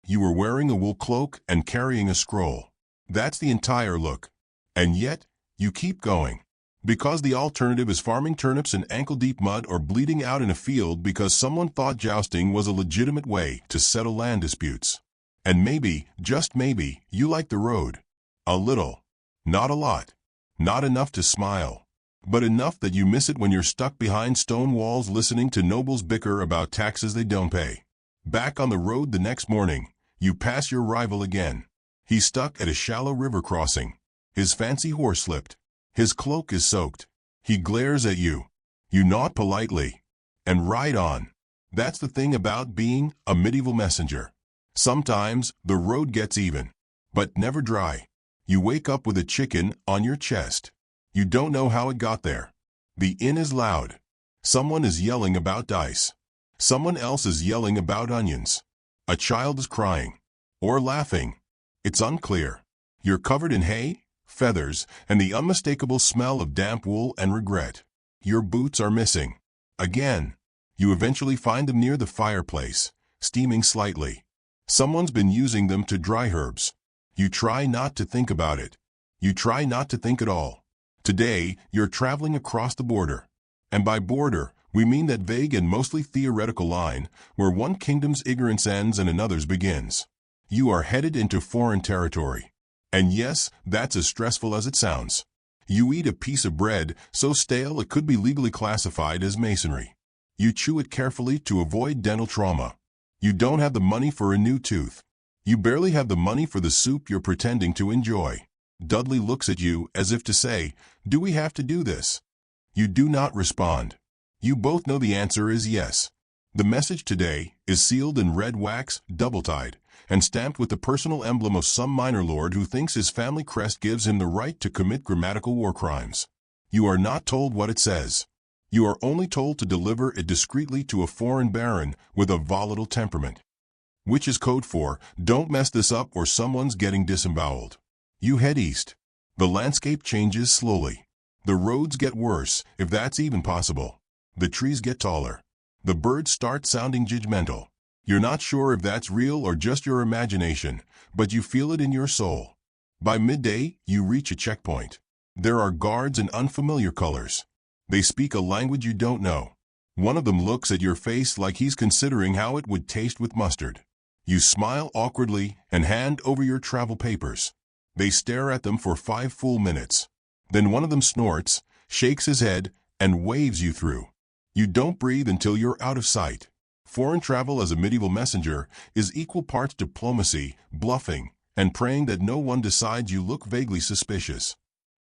You were wearing a wool cloak and carrying a scroll. That's the entire look. And yet, you keep going. Because the alternative is farming turnips in ankle-deep mud or bleeding out in a field because someone thought jousting was a legitimate way to settle land disputes. And maybe, just maybe, you like the road. A little. Not a lot. Not enough to smile. But enough that you miss it when you're stuck behind stone walls listening to nobles bicker about taxes they don't pay. Back on the road the next morning, you pass your rival again. He's stuck at a shallow river crossing. His fancy horse slipped. His cloak is soaked. He glares at you. You nod politely. And ride on. That's the thing about being a medieval messenger. Sometimes the road gets even. But never dry. You wake up with a chicken on your chest. You don't know how it got there. The inn is loud. Someone is yelling about dice. Someone else is yelling about onions. A child is crying. Or laughing. It's unclear. You're covered in hay, feathers, and the unmistakable smell of damp wool and regret. Your boots are missing. Again. You eventually find them near the fireplace, steaming slightly. Someone's been using them to dry herbs. You try not to think about it. You try not to think at all. Today, you're traveling across the border. And by border, we mean that vague and mostly theoretical line where one kingdom's ignorance ends and another's begins. You are headed into foreign territory. And yes, that's as stressful as it sounds. You eat a piece of bread so stale it could be legally classified as masonry. You chew it carefully to avoid dental trauma. You don't have the money for a new tooth. You barely have the money for the soup you're pretending to enjoy. Dudley looks at you as if to say, "Do we have to do this?" You do not respond. You both know the answer is yes. The message today is sealed in red wax, double-tied, and stamped with the personal emblem of some minor lord who thinks his family crest gives him the right to commit grammatical war crimes. You are not told what it says. You are only told to deliver it discreetly to a foreign baron with a volatile temperament. Which is code for, don't mess this up or someone's getting disemboweled. You head east. The landscape changes slowly. The roads get worse, if that's even possible. The trees get taller. The birds start sounding judgmental. You're not sure if that's real or just your imagination, but you feel it in your soul. By midday, you reach a checkpoint. There are guards in unfamiliar colors. They speak a language you don't know. One of them looks at your face like he's considering how it would taste with mustard. You smile awkwardly and hand over your travel papers. They stare at them for 5 full minutes. Then one of them snorts, shakes his head, and waves you through. You don't breathe until you're out of sight. Foreign travel as a medieval messenger is equal parts diplomacy, bluffing, and praying that no one decides you look vaguely suspicious.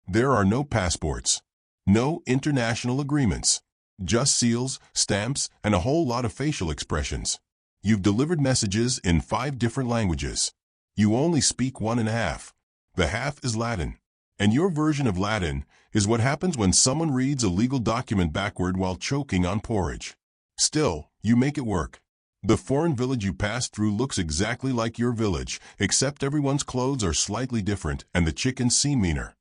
There are no passports. No international agreements. Just seals, stamps, and a whole lot of facial expressions. You've delivered messages in 5 different languages. You only speak 1.5. The half is Latin. And your version of Latin is what happens when someone reads a legal document backward while choking on porridge. Still, you make it work. The foreign village you pass through looks exactly like your village, except everyone's clothes are slightly different and the chickens seem meaner.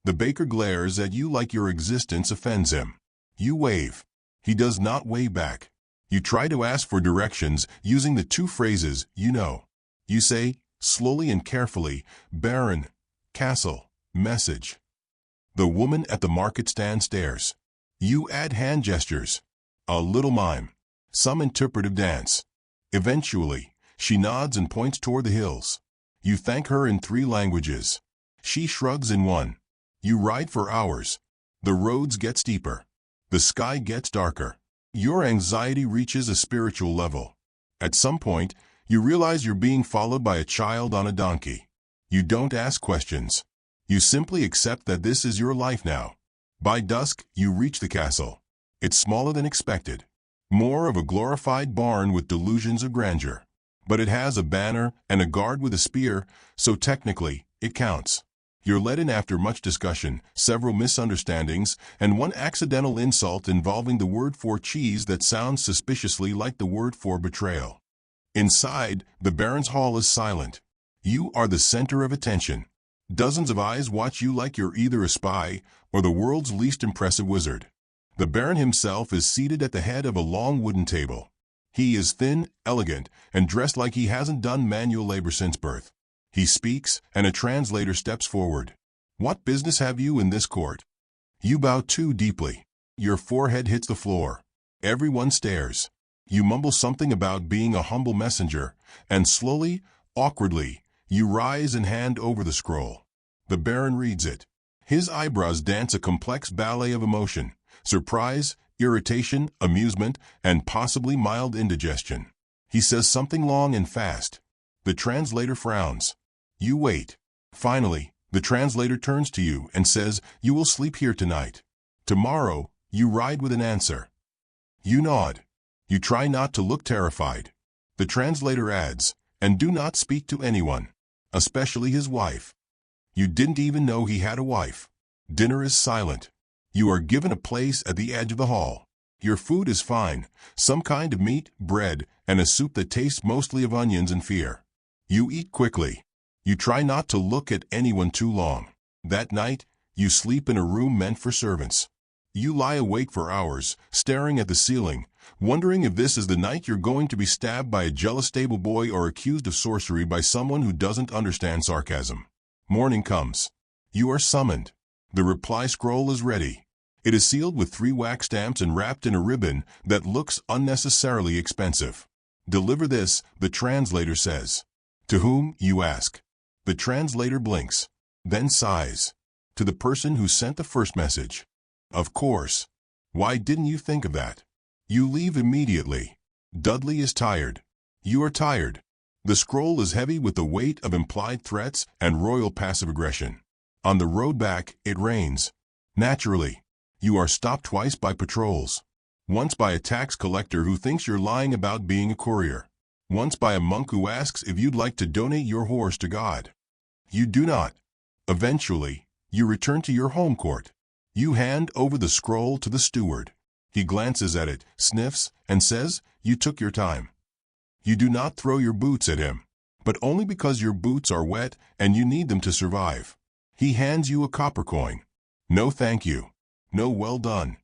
The baker glares at you like your existence offends him. You wave. He does not wave back. You try to ask for directions using the 2 phrases you know. You say, slowly and carefully, Baron, Castle, Message. The woman at the market stand stares. You add hand gestures, a little mime, some interpretive dance. Eventually, she nods and points toward the hills. You thank her in 3 languages. She shrugs in 1. You ride for hours. The roads get steeper. The sky gets darker. Your anxiety reaches a spiritual level. At some point, you realize you're being followed by a child on a donkey. You don't ask questions. You simply accept that this is your life now. By dusk, you reach the castle. It's smaller than expected. More of a glorified barn with delusions of grandeur. But it has a banner and a guard with a spear, so technically, it counts. You're let in after much discussion, several misunderstandings, and one accidental insult involving the word for cheese that sounds suspiciously like the word for betrayal. Inside, the Baron's hall is silent. You are the center of attention. Dozens of eyes watch you like you're either a spy or the world's least impressive wizard. The Baron himself is seated at the head of a long wooden table. He is thin, elegant, and dressed like he hasn't done manual labor since birth. He speaks, and a translator steps forward. What business have you in this court? You bow too deeply. Your forehead hits the floor. Everyone stares. You mumble something about being a humble messenger, and slowly, awkwardly, you rise and hand over the scroll. The Baron reads it. His eyebrows dance a complex ballet of emotion, surprise, irritation, amusement, and possibly mild indigestion. He says something long and fast. The translator frowns. You wait. Finally, the translator turns to you and says, "You will sleep here tonight. Tomorrow, you ride with an answer." You nod. You try not to look terrified. The translator adds, "And do not speak to anyone, especially his wife." You didn't even know he had a wife. Dinner is silent. You are given a place at the edge of the hall. Your food is fine, some kind of meat, bread, and a soup that tastes mostly of onions and fear. You eat quickly. You try not to look at anyone too long. That night, you sleep in a room meant for servants. You lie awake for hours, staring at the ceiling, wondering if this is the night you're going to be stabbed by a jealous stable boy or accused of sorcery by someone who doesn't understand sarcasm. Morning comes. You are summoned. The reply scroll is ready. It is sealed with 3 wax stamps and wrapped in a ribbon that looks unnecessarily expensive. Deliver this, the translator says. To whom, you ask. The translator blinks, then sighs. To the person who sent the first message. Of course. Why didn't you think of that? You leave immediately. Dudley is tired. You are tired. The scroll is heavy with the weight of implied threats and royal passive aggression. On the road back, it rains. Naturally. You are stopped twice by patrols. Once by a tax collector who thinks you're lying about being a courier. Once by a monk who asks if you'd like to donate your horse to God. You do not. Eventually, you return to your home court. You hand over the scroll to the steward. He glances at it, sniffs, and says, "You took your time." You do not throw your boots at him, but only because your boots are wet and you need them to survive. He hands you a copper coin. No thank you. No well done.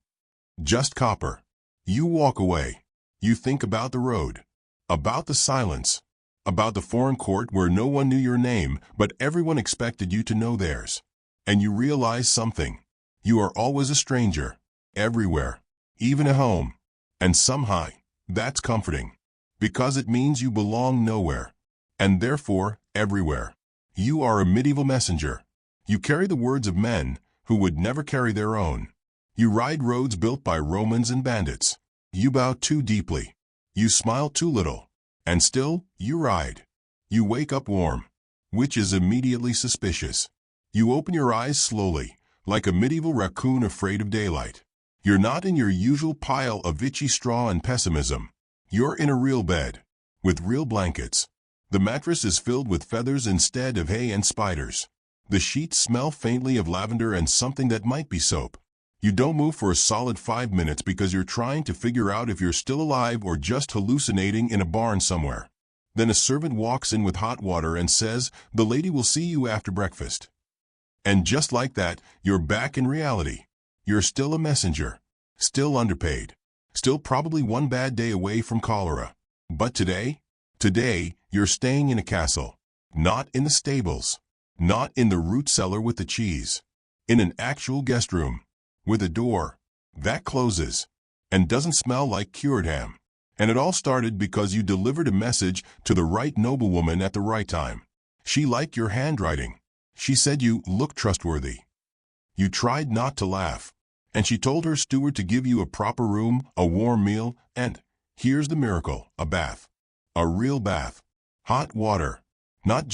Just copper. You walk away. You think about the road. About the silence. About the foreign court where no one knew your name, but everyone expected you to know theirs. And you realize something. You are always a stranger. Everywhere. Even at home. And somehow, that's comforting. Because it means you belong nowhere. And therefore, everywhere. You are a medieval messenger. You carry the words of men who would never carry their own. You ride roads built by Romans and bandits. You bow too deeply. You smile too little. And still, you ride. You wake up warm, which is immediately suspicious. You open your eyes slowly, like a medieval raccoon afraid of daylight. You're not in your usual pile of itchy straw and pessimism. You're in a real bed, with real blankets. The mattress is filled with feathers instead of hay and spiders. The sheets smell faintly of lavender and something that might be soap. You don't move for a solid 5 minutes because you're trying to figure out if you're still alive or just hallucinating in a barn somewhere. Then a servant walks in with hot water and says, "The lady will see you after breakfast." And just like that, you're back in reality. You're still a messenger. Still underpaid. Still probably one bad day away from cholera. But today, you're staying in a castle. Not in the stables. Not in the root cellar with the cheese. In an actual guest room. With a door. That closes. And doesn't smell like cured ham. And it all started because you delivered a message to the right noblewoman at the right time. She liked your handwriting. She said you looked trustworthy. You tried not to laugh. And she told her steward to give you a proper room, a warm meal, and, here's the miracle, a bath. A real bath. Hot water. Not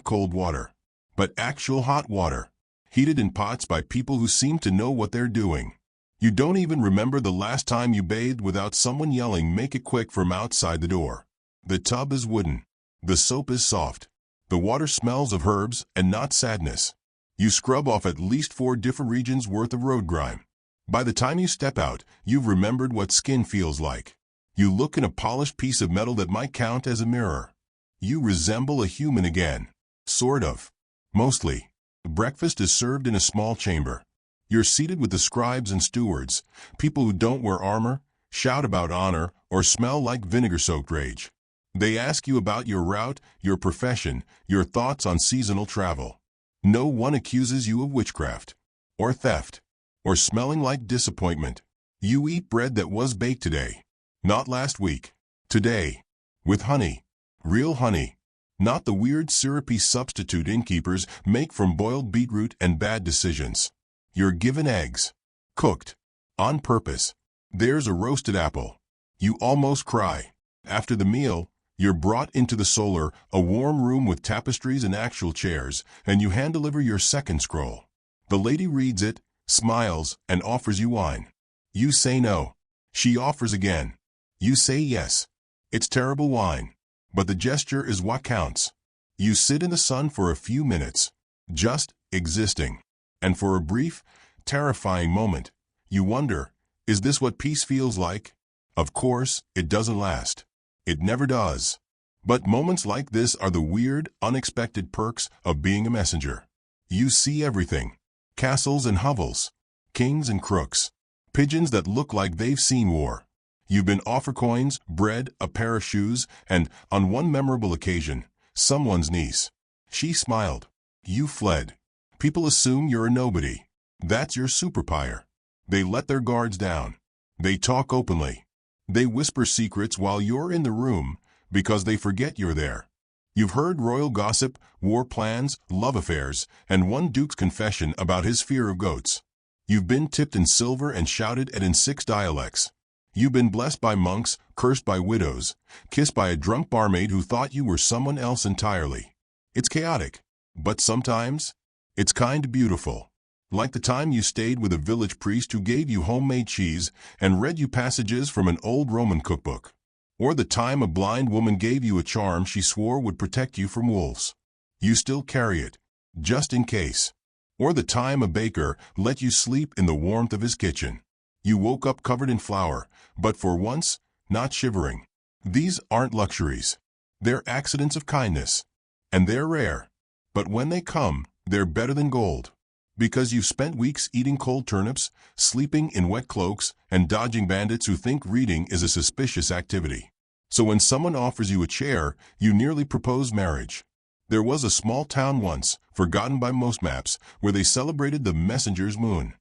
cold water, but actual hot water. Heated in pots by people who seem to know what they're doing. You don't even remember the last time you bathed without someone yelling, "Make it quick," from outside the door. The tub is wooden. The soap is soft. The water smells of herbs and not sadness. You scrub off at least 4 different regions worth of road grime. By the time you step out, you've remembered what skin feels like. You look in a polished piece of metal that might count as a mirror. You resemble a human again. Sort of. Mostly. Breakfast is served in a small chamber. You're seated with the scribes and stewards, people who don't wear armor, shout about honor, or smell like vinegar-soaked rage. They ask you about your route, your profession, your thoughts on seasonal travel. No one accuses you of witchcraft, or theft, or smelling like disappointment. You eat bread that was baked today, not last week, today, with honey, real honey, not the weird syrupy substitute innkeepers make from boiled beetroot and bad decisions. You're given eggs, cooked, on purpose. There's a roasted apple. You almost cry. After the meal, you're brought into the solar, a warm room with tapestries and actual chairs, and you hand-deliver your second scroll. The lady reads it, smiles, and offers you wine. You say no. She offers again. You say yes. It's terrible wine, but the gesture is what counts. You sit in the sun for a few minutes, just existing. And for a brief, terrifying moment, you wonder, is this what peace feels like? Of course, it doesn't last. It never does. But moments like this are the weird, unexpected perks of being a messenger. You see everything. Castles and hovels. Kings and crooks. Pigeons that look like they've seen war. You've been offered coins, bread, a pair of shoes, and, on one memorable occasion, someone's niece. She smiled. You fled. People assume you're a nobody. That's your superpower. They let their guards down. They talk openly. They whisper secrets while you're in the room because they forget you're there. You've heard royal gossip, war plans, love affairs, and one duke's confession about his fear of goats. You've been tipped in silver and shouted at in 6 dialects. You've been blessed by monks, cursed by widows, kissed by a drunk barmaid who thought you were someone else entirely. It's chaotic, but sometimes it's kind of beautiful. Like the time you stayed with a village priest who gave you homemade cheese and read you passages from an old Roman cookbook. Or the time a blind woman gave you a charm she swore would protect you from wolves. You still carry it, just in case. Or the time a baker let you sleep in the warmth of his kitchen. You woke up covered in flour, but for once, not shivering. These aren't luxuries. They're accidents of kindness. And they're rare. But when they come, they're better than gold. Because you've spent weeks eating cold turnips, sleeping in wet cloaks, and dodging bandits who think reading is a suspicious activity. So when someone offers you a chair, you nearly propose marriage. There was a small town once, forgotten by most maps, where they celebrated the messenger's moon.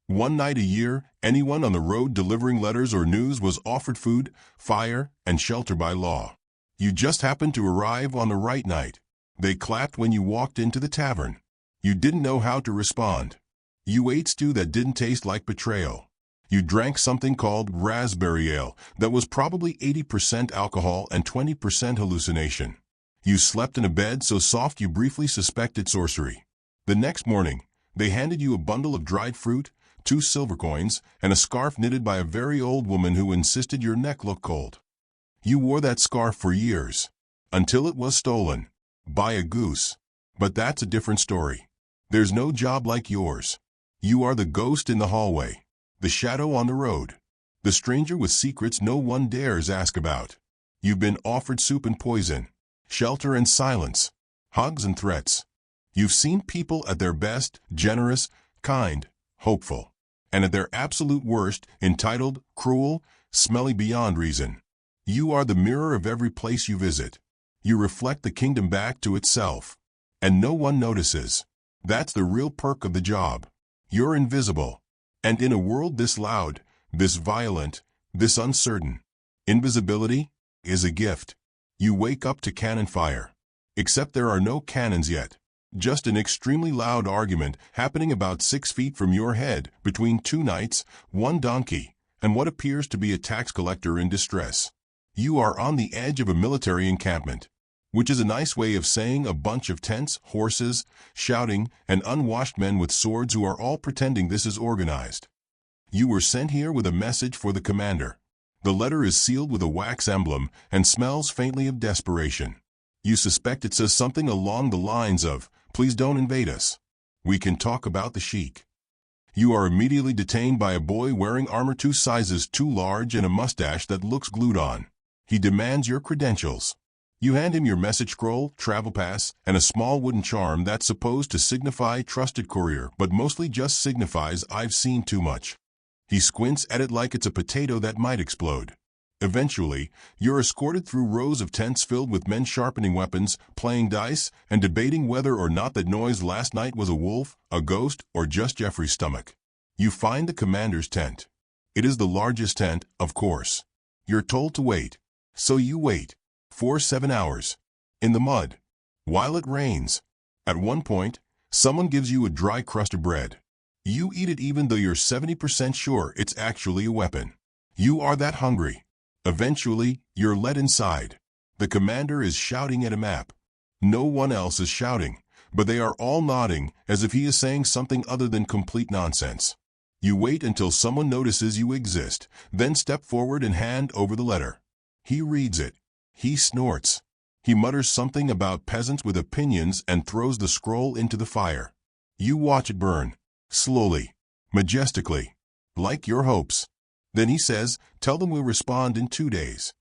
One night a year, anyone on the road delivering letters or news was offered food, fire, and shelter by law. You just happened to arrive on the right night. They clapped when you walked into the tavern. You didn't know how to respond. You ate stew that didn't taste like betrayal. You drank something called raspberry ale that was probably 80% alcohol and 20% hallucination. You slept in a bed so soft you briefly suspected sorcery. The next morning, they handed you a bundle of dried fruit, 2 silver coins, and a scarf knitted by a very old woman who insisted your neck looked cold. You wore that scarf for years, until it was stolen. By a goose. But that's a different story. There's no job like yours. You are the ghost in the hallway, the shadow on the road, the stranger with secrets no one dares ask about. You've been offered soup and poison, shelter and silence, hugs and threats. You've seen people at their best, generous, kind, hopeful, and at their absolute worst, entitled, cruel, smelly beyond reason. You are the mirror of every place you visit. You reflect the kingdom back to itself. And no one notices. That's the real perk of the job. You're invisible. And in a world this loud, this violent, this uncertain, invisibility is a gift. You wake up to cannon fire. Except there are no cannons yet. Just an extremely loud argument happening about 6 feet from your head between two knights, one donkey, and what appears to be a tax collector in distress. You are on the edge of a military encampment, which is a nice way of saying a bunch of tents, horses, shouting, and unwashed men with swords who are all pretending this is organized. You were sent here with a message for the commander. The letter is sealed with a wax emblem and smells faintly of desperation. You suspect it says something along the lines of, "Please don't invade us. We can talk about the sheik." You are immediately detained by a boy wearing armor 2 sizes too large and a mustache that looks glued on. He demands your credentials. You hand him your message scroll, travel pass, and a small wooden charm that's supposed to signify trusted courier, but mostly just signifies I've seen too much. He squints at it like it's a potato that might explode. Eventually, you're escorted through rows of tents filled with men sharpening weapons, playing dice, and debating whether or not that noise last night was a wolf, a ghost, or just Jeffrey's stomach. You find the commander's tent. It is the largest tent, of course. You're told to wait. So you wait. For 7 hours. In the mud. While it rains. At one point, someone gives you a dry crust of bread. You eat it even though you're 70% sure it's actually a weapon. You are that hungry. Eventually, you're led inside. The commander is shouting at a map. No one else is shouting, but they are all nodding as if he is saying something other than complete nonsense. You wait until someone notices you exist, then step forward and hand over the letter. He reads it. He snorts. He mutters something about peasants with opinions and throws the scroll into the fire. You watch it burn. Slowly. Majestically. Like your hopes. Then he says, "Tell them we'll respond in 2 days."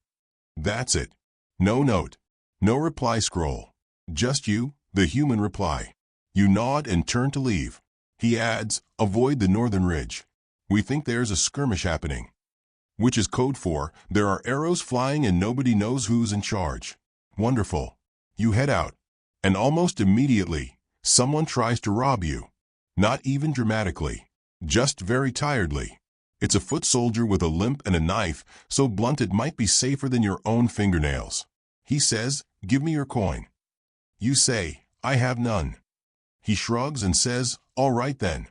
That's it. No note. No reply scroll. Just you, the human reply. You nod and turn to leave. He adds, "Avoid the northern ridge. We think there's a skirmish happening." Which is code for, there are arrows flying and nobody knows who's in charge. Wonderful. You head out. And almost immediately, someone tries to rob you. Not even dramatically. Just very tiredly. It's a foot soldier with a limp and a knife, so blunt it might be safer than your own fingernails. He says, "Give me your coin." You say, "I have none." He shrugs and says, "All right then."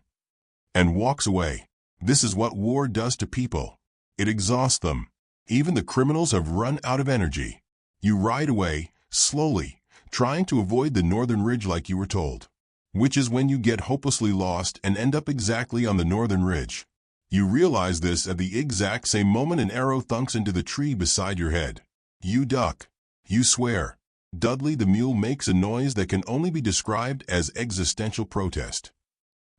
And walks away. This is what war does to people. It exhausts them. Even the criminals have run out of energy. You ride away, slowly, trying to avoid the northern ridge like you were told. Which is when you get hopelessly lost and end up exactly on the northern ridge. You realize this at the exact same moment an arrow thunks into the tree beside your head. You duck. You swear. Dudley the mule makes a noise that can only be described as existential protest.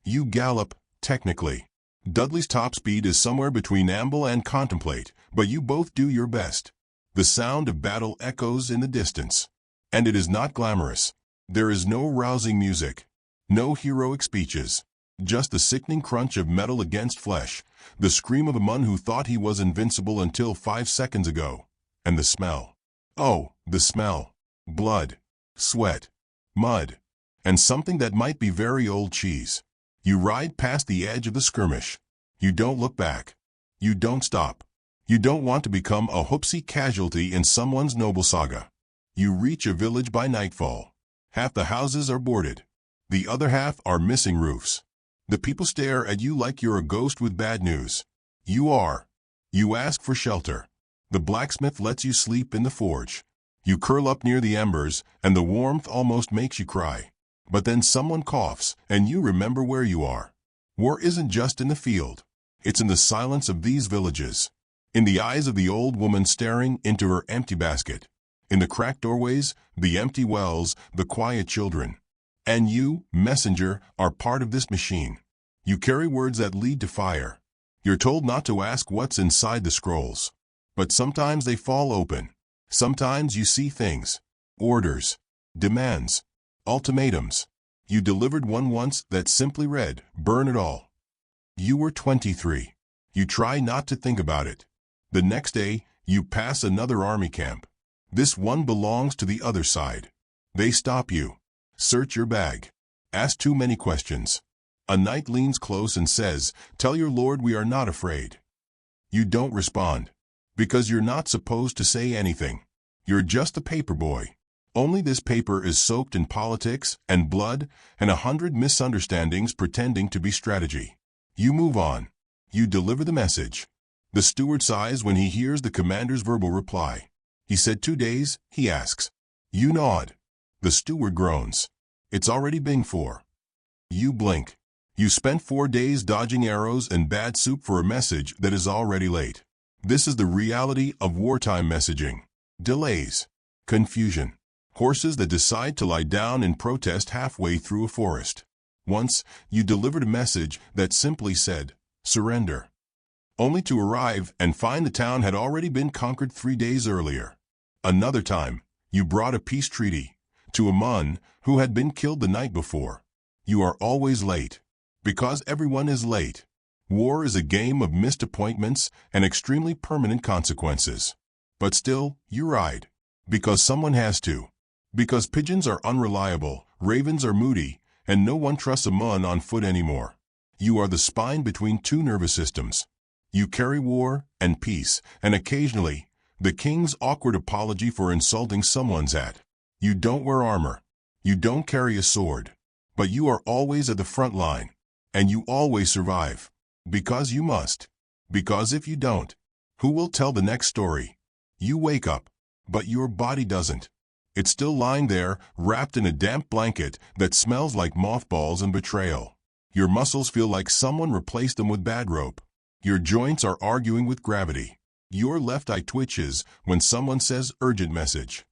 You gallop, technically. Dudley's top speed is somewhere between amble and contemplate, but you both do your best. The sound of battle echoes in the distance. And it is not glamorous. There is no rousing music. No heroic speeches. Just the sickening crunch of metal against flesh, the scream of a man who thought he was invincible until 5 seconds ago, and the smell. Oh, the smell. Blood, sweat, mud, and something that might be very old cheese. You ride past the edge of the skirmish. You don't look back. You don't stop. You don't want to become a hoopsie casualty in someone's noble saga. You reach a village by nightfall. Half the houses are boarded. The other half are missing roofs. The people stare at you like you're a ghost with bad news. You are. You ask for shelter. The blacksmith lets you sleep in the forge. You curl up near the embers, and the warmth almost makes you cry. But then someone coughs, and you remember where you are. War isn't just in the field. It's in the silence of these villages. In the eyes of the old woman staring into her empty basket. In the cracked doorways, the empty wells, the quiet children. And you, messenger, are part of this machine. You carry words that lead to fire. You're told not to ask what's inside the scrolls. But sometimes they fall open. Sometimes you see things. Orders. Demands. Ultimatums. You delivered one once that simply read, "Burn it all." You were 23. You try not to think about it. The next day, you pass another army camp. This one belongs to the other side. They stop you. Search your bag. Ask too many questions. A knight leans close and says, "Tell your lord we are not afraid." You don't respond. Because you're not supposed to say anything. You're just a paper boy. Only this paper is soaked in politics and blood and 100 misunderstandings pretending to be strategy. You move on. You deliver the message. The steward sighs when he hears the commander's verbal reply. "He said 2 days," he asks. You nod. The steward groans. "It's already been 4. You blink. You spent 4 days dodging arrows and bad soup for a message that is already late. This is the reality of wartime messaging. Delays. Confusion. Horses that decide to lie down in protest halfway through a forest. Once, you delivered a message that simply said, "Surrender," only to arrive and find the town had already been conquered 3 days earlier. Another time, you brought a peace treaty to a man who had been killed the night before. You are always late. Because everyone is late. War is a game of missed appointments and extremely permanent consequences. But still, you ride. Because someone has to. Because pigeons are unreliable, ravens are moody, and no one trusts a man on foot anymore. You are the spine between 2 nervous systems. You carry war and peace, and occasionally, the king's awkward apology for insulting someone's hat. You don't wear armor. You don't carry a sword. But you are always at the front line. And you always survive. Because you must. Because if you don't, who will tell the next story? You wake up. But your body doesn't. It's still lying there, wrapped in a damp blanket that smells like mothballs and betrayal. Your muscles feel like someone replaced them with bad rope. Your joints are arguing with gravity. Your left eye twitches when someone says urgent message.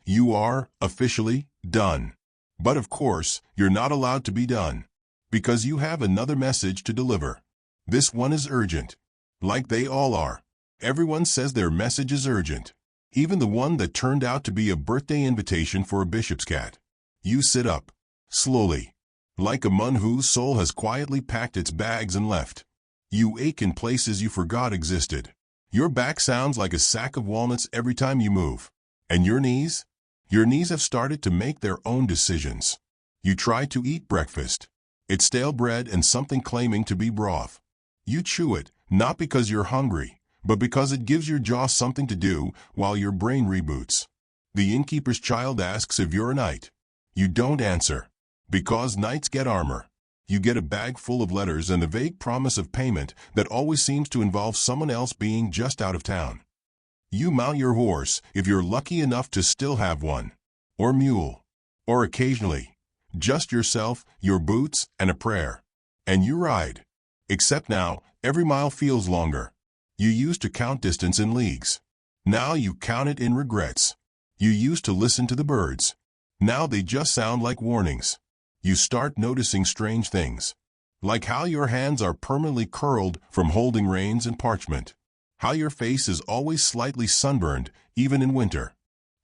You are, officially, done. But of course, you're not allowed to be done. Because you have another message to deliver. This one is urgent. Like they all are. Everyone says their message is urgent. Even the one that turned out to be a birthday invitation for a bishop's cat. You sit up. Slowly. Like a man whose soul has quietly packed its bags and left. You ache in places you forgot existed. Your back sounds like a sack of walnuts every time you move. And your knees? Your knees have started to make their own decisions. You try to eat breakfast. It's stale bread and something claiming to be broth. You chew it, not because you're hungry, but because it gives your jaw something to do while your brain reboots. The innkeeper's child asks if you're a knight. You don't answer. Because knights get armor. You get a bag full of letters and the vague promise of payment that always seems to involve someone else being just out of town. You mount your horse if you're lucky enough to still have one. Or mule. Or occasionally, just yourself, your boots, and a prayer. And you ride. Except now, every mile feels longer. You used to count distance in leagues. Now you count it in regrets. You used to listen to the birds. Now they just sound like warnings. You start noticing strange things. Like how your hands are permanently curled from holding reins and parchment. How your face is always slightly sunburned, even in winter.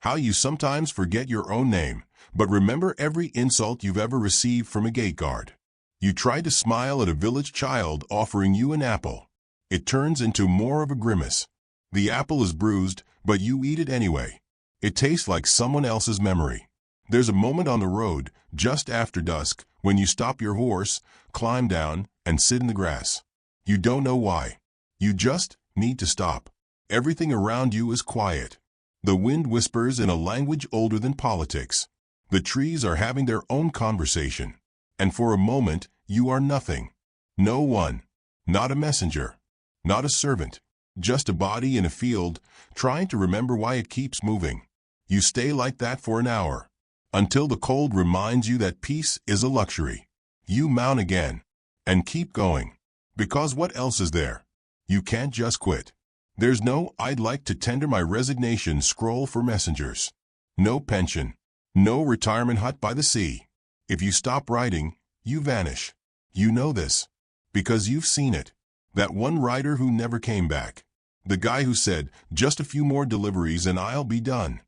How you sometimes forget your own name, but remember every insult you've ever received from a gate guard. You try to smile at a village child offering you an apple. It turns into more of a grimace. The apple is bruised, but you eat it anyway. It tastes like someone else's memory. There's a moment on the road, just after dusk, when you stop your horse, climb down, and sit in the grass. You don't know why. You just need to stop. Everything around you is quiet. The wind whispers in a language older than politics. The trees are having their own conversation. And for a moment, you are nothing. No one. Not a messenger. Not a servant. Just a body in a field, trying to remember why it keeps moving. You stay like that for an hour. Until the cold reminds you that peace is a luxury. You mount again. And keep going. Because what else is there? You can't just quit. There's no "I'd like to tender my resignation" scroll for messengers. No pension. No retirement hut by the sea. If you stop writing, you vanish. You know this. Because you've seen it. That one writer who never came back. The guy who said, "Just a few more deliveries and I'll be done."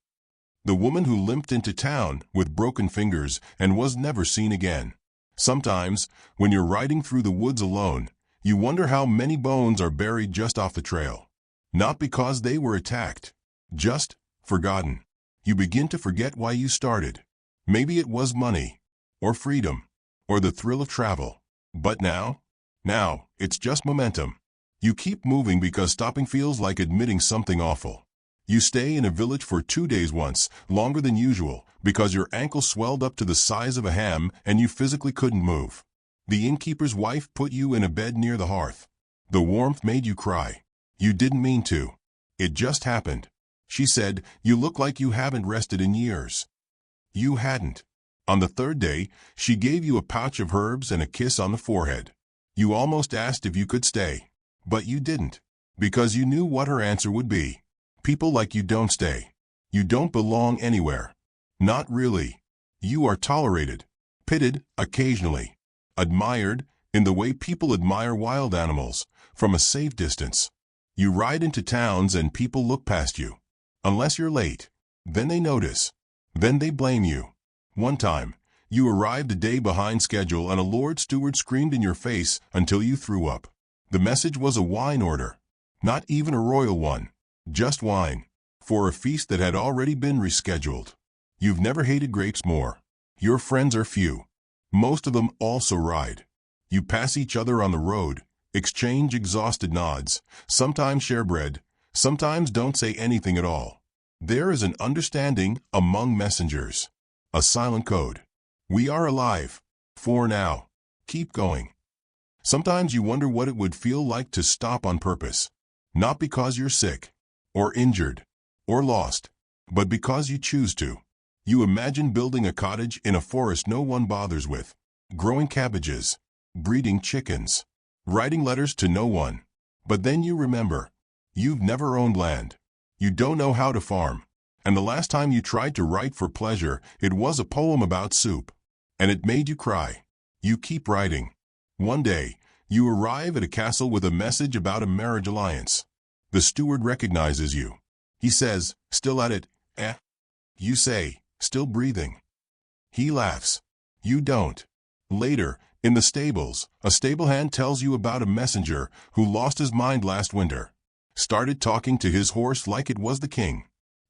The woman who limped into town with broken fingers and was never seen again. Sometimes, when you're riding through the woods alone, you wonder how many bones are buried just off the trail. Not because they were attacked. Just forgotten. You begin to forget why you started. Maybe it was money. Or freedom. Or the thrill of travel. But now? Now, it's just momentum. You keep moving because stopping feels like admitting something awful. You stay in a village for 2 days once, longer than usual, because your ankle swelled up to the size of a ham and you physically couldn't move. The innkeeper's wife put you in a bed near the hearth. The warmth made you cry. You didn't mean to. It just happened. She said, "You look like you haven't rested in years." You hadn't. On the 3rd day, she gave you a pouch of herbs and a kiss on the forehead. You almost asked if you could stay. But you didn't. Because you knew what her answer would be. People like you don't stay. You don't belong anywhere. Not really. You are tolerated. Pitted, occasionally. Admired, in the way people admire wild animals, from a safe distance. You ride into towns and people look past you. Unless you're late. Then they notice. Then they blame you. One time, you arrived a day behind schedule and a Lord Steward screamed in your face until you threw up. The message was a wine order. Not even a royal one. Just wine. For a feast that had already been rescheduled. You've never hated grapes more. Your friends are few. Most of them also ride. You pass each other on the road, exchange exhausted nods, sometimes share bread, sometimes don't say anything at all. There is an understanding among messengers. A silent code. We are alive. For now. Keep going. Sometimes you wonder what it would feel like to stop on purpose. Not because you're sick, or injured, or lost, but because you choose to. You imagine building a cottage in a forest no one bothers with, growing cabbages, breeding chickens, writing letters to no one. But then you remember, you've never owned land. You don't know how to farm. And the last time you tried to write for pleasure, it was a poem about soup. And it made you cry. You keep writing. One day, you arrive at a castle with a message about a marriage alliance. The steward recognizes you. He says, "Still at it, eh?" You say, "Still breathing." He laughs. You don't. Later, in the stables, a stable hand tells you about a messenger who lost his mind last winter. Started talking to his horse like it was the king.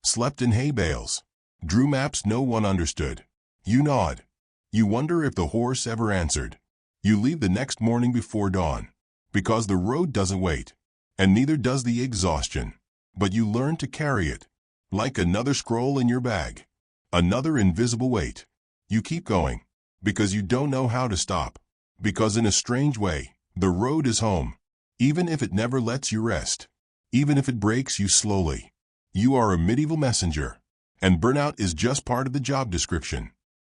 Slept in hay bales. Drew maps no one understood. You nod. You wonder if the horse ever answered. You leave the next morning before dawn. Because the road doesn't wait. And neither does the exhaustion. But you learn to carry it. Like another scroll in your bag. Another invisible weight. You keep going. Because you don't know how to stop. Because in a strange way, the road is home. Even if it never lets you rest. Even if it breaks you slowly. You are a medieval messenger. And burnout is just part of the job description.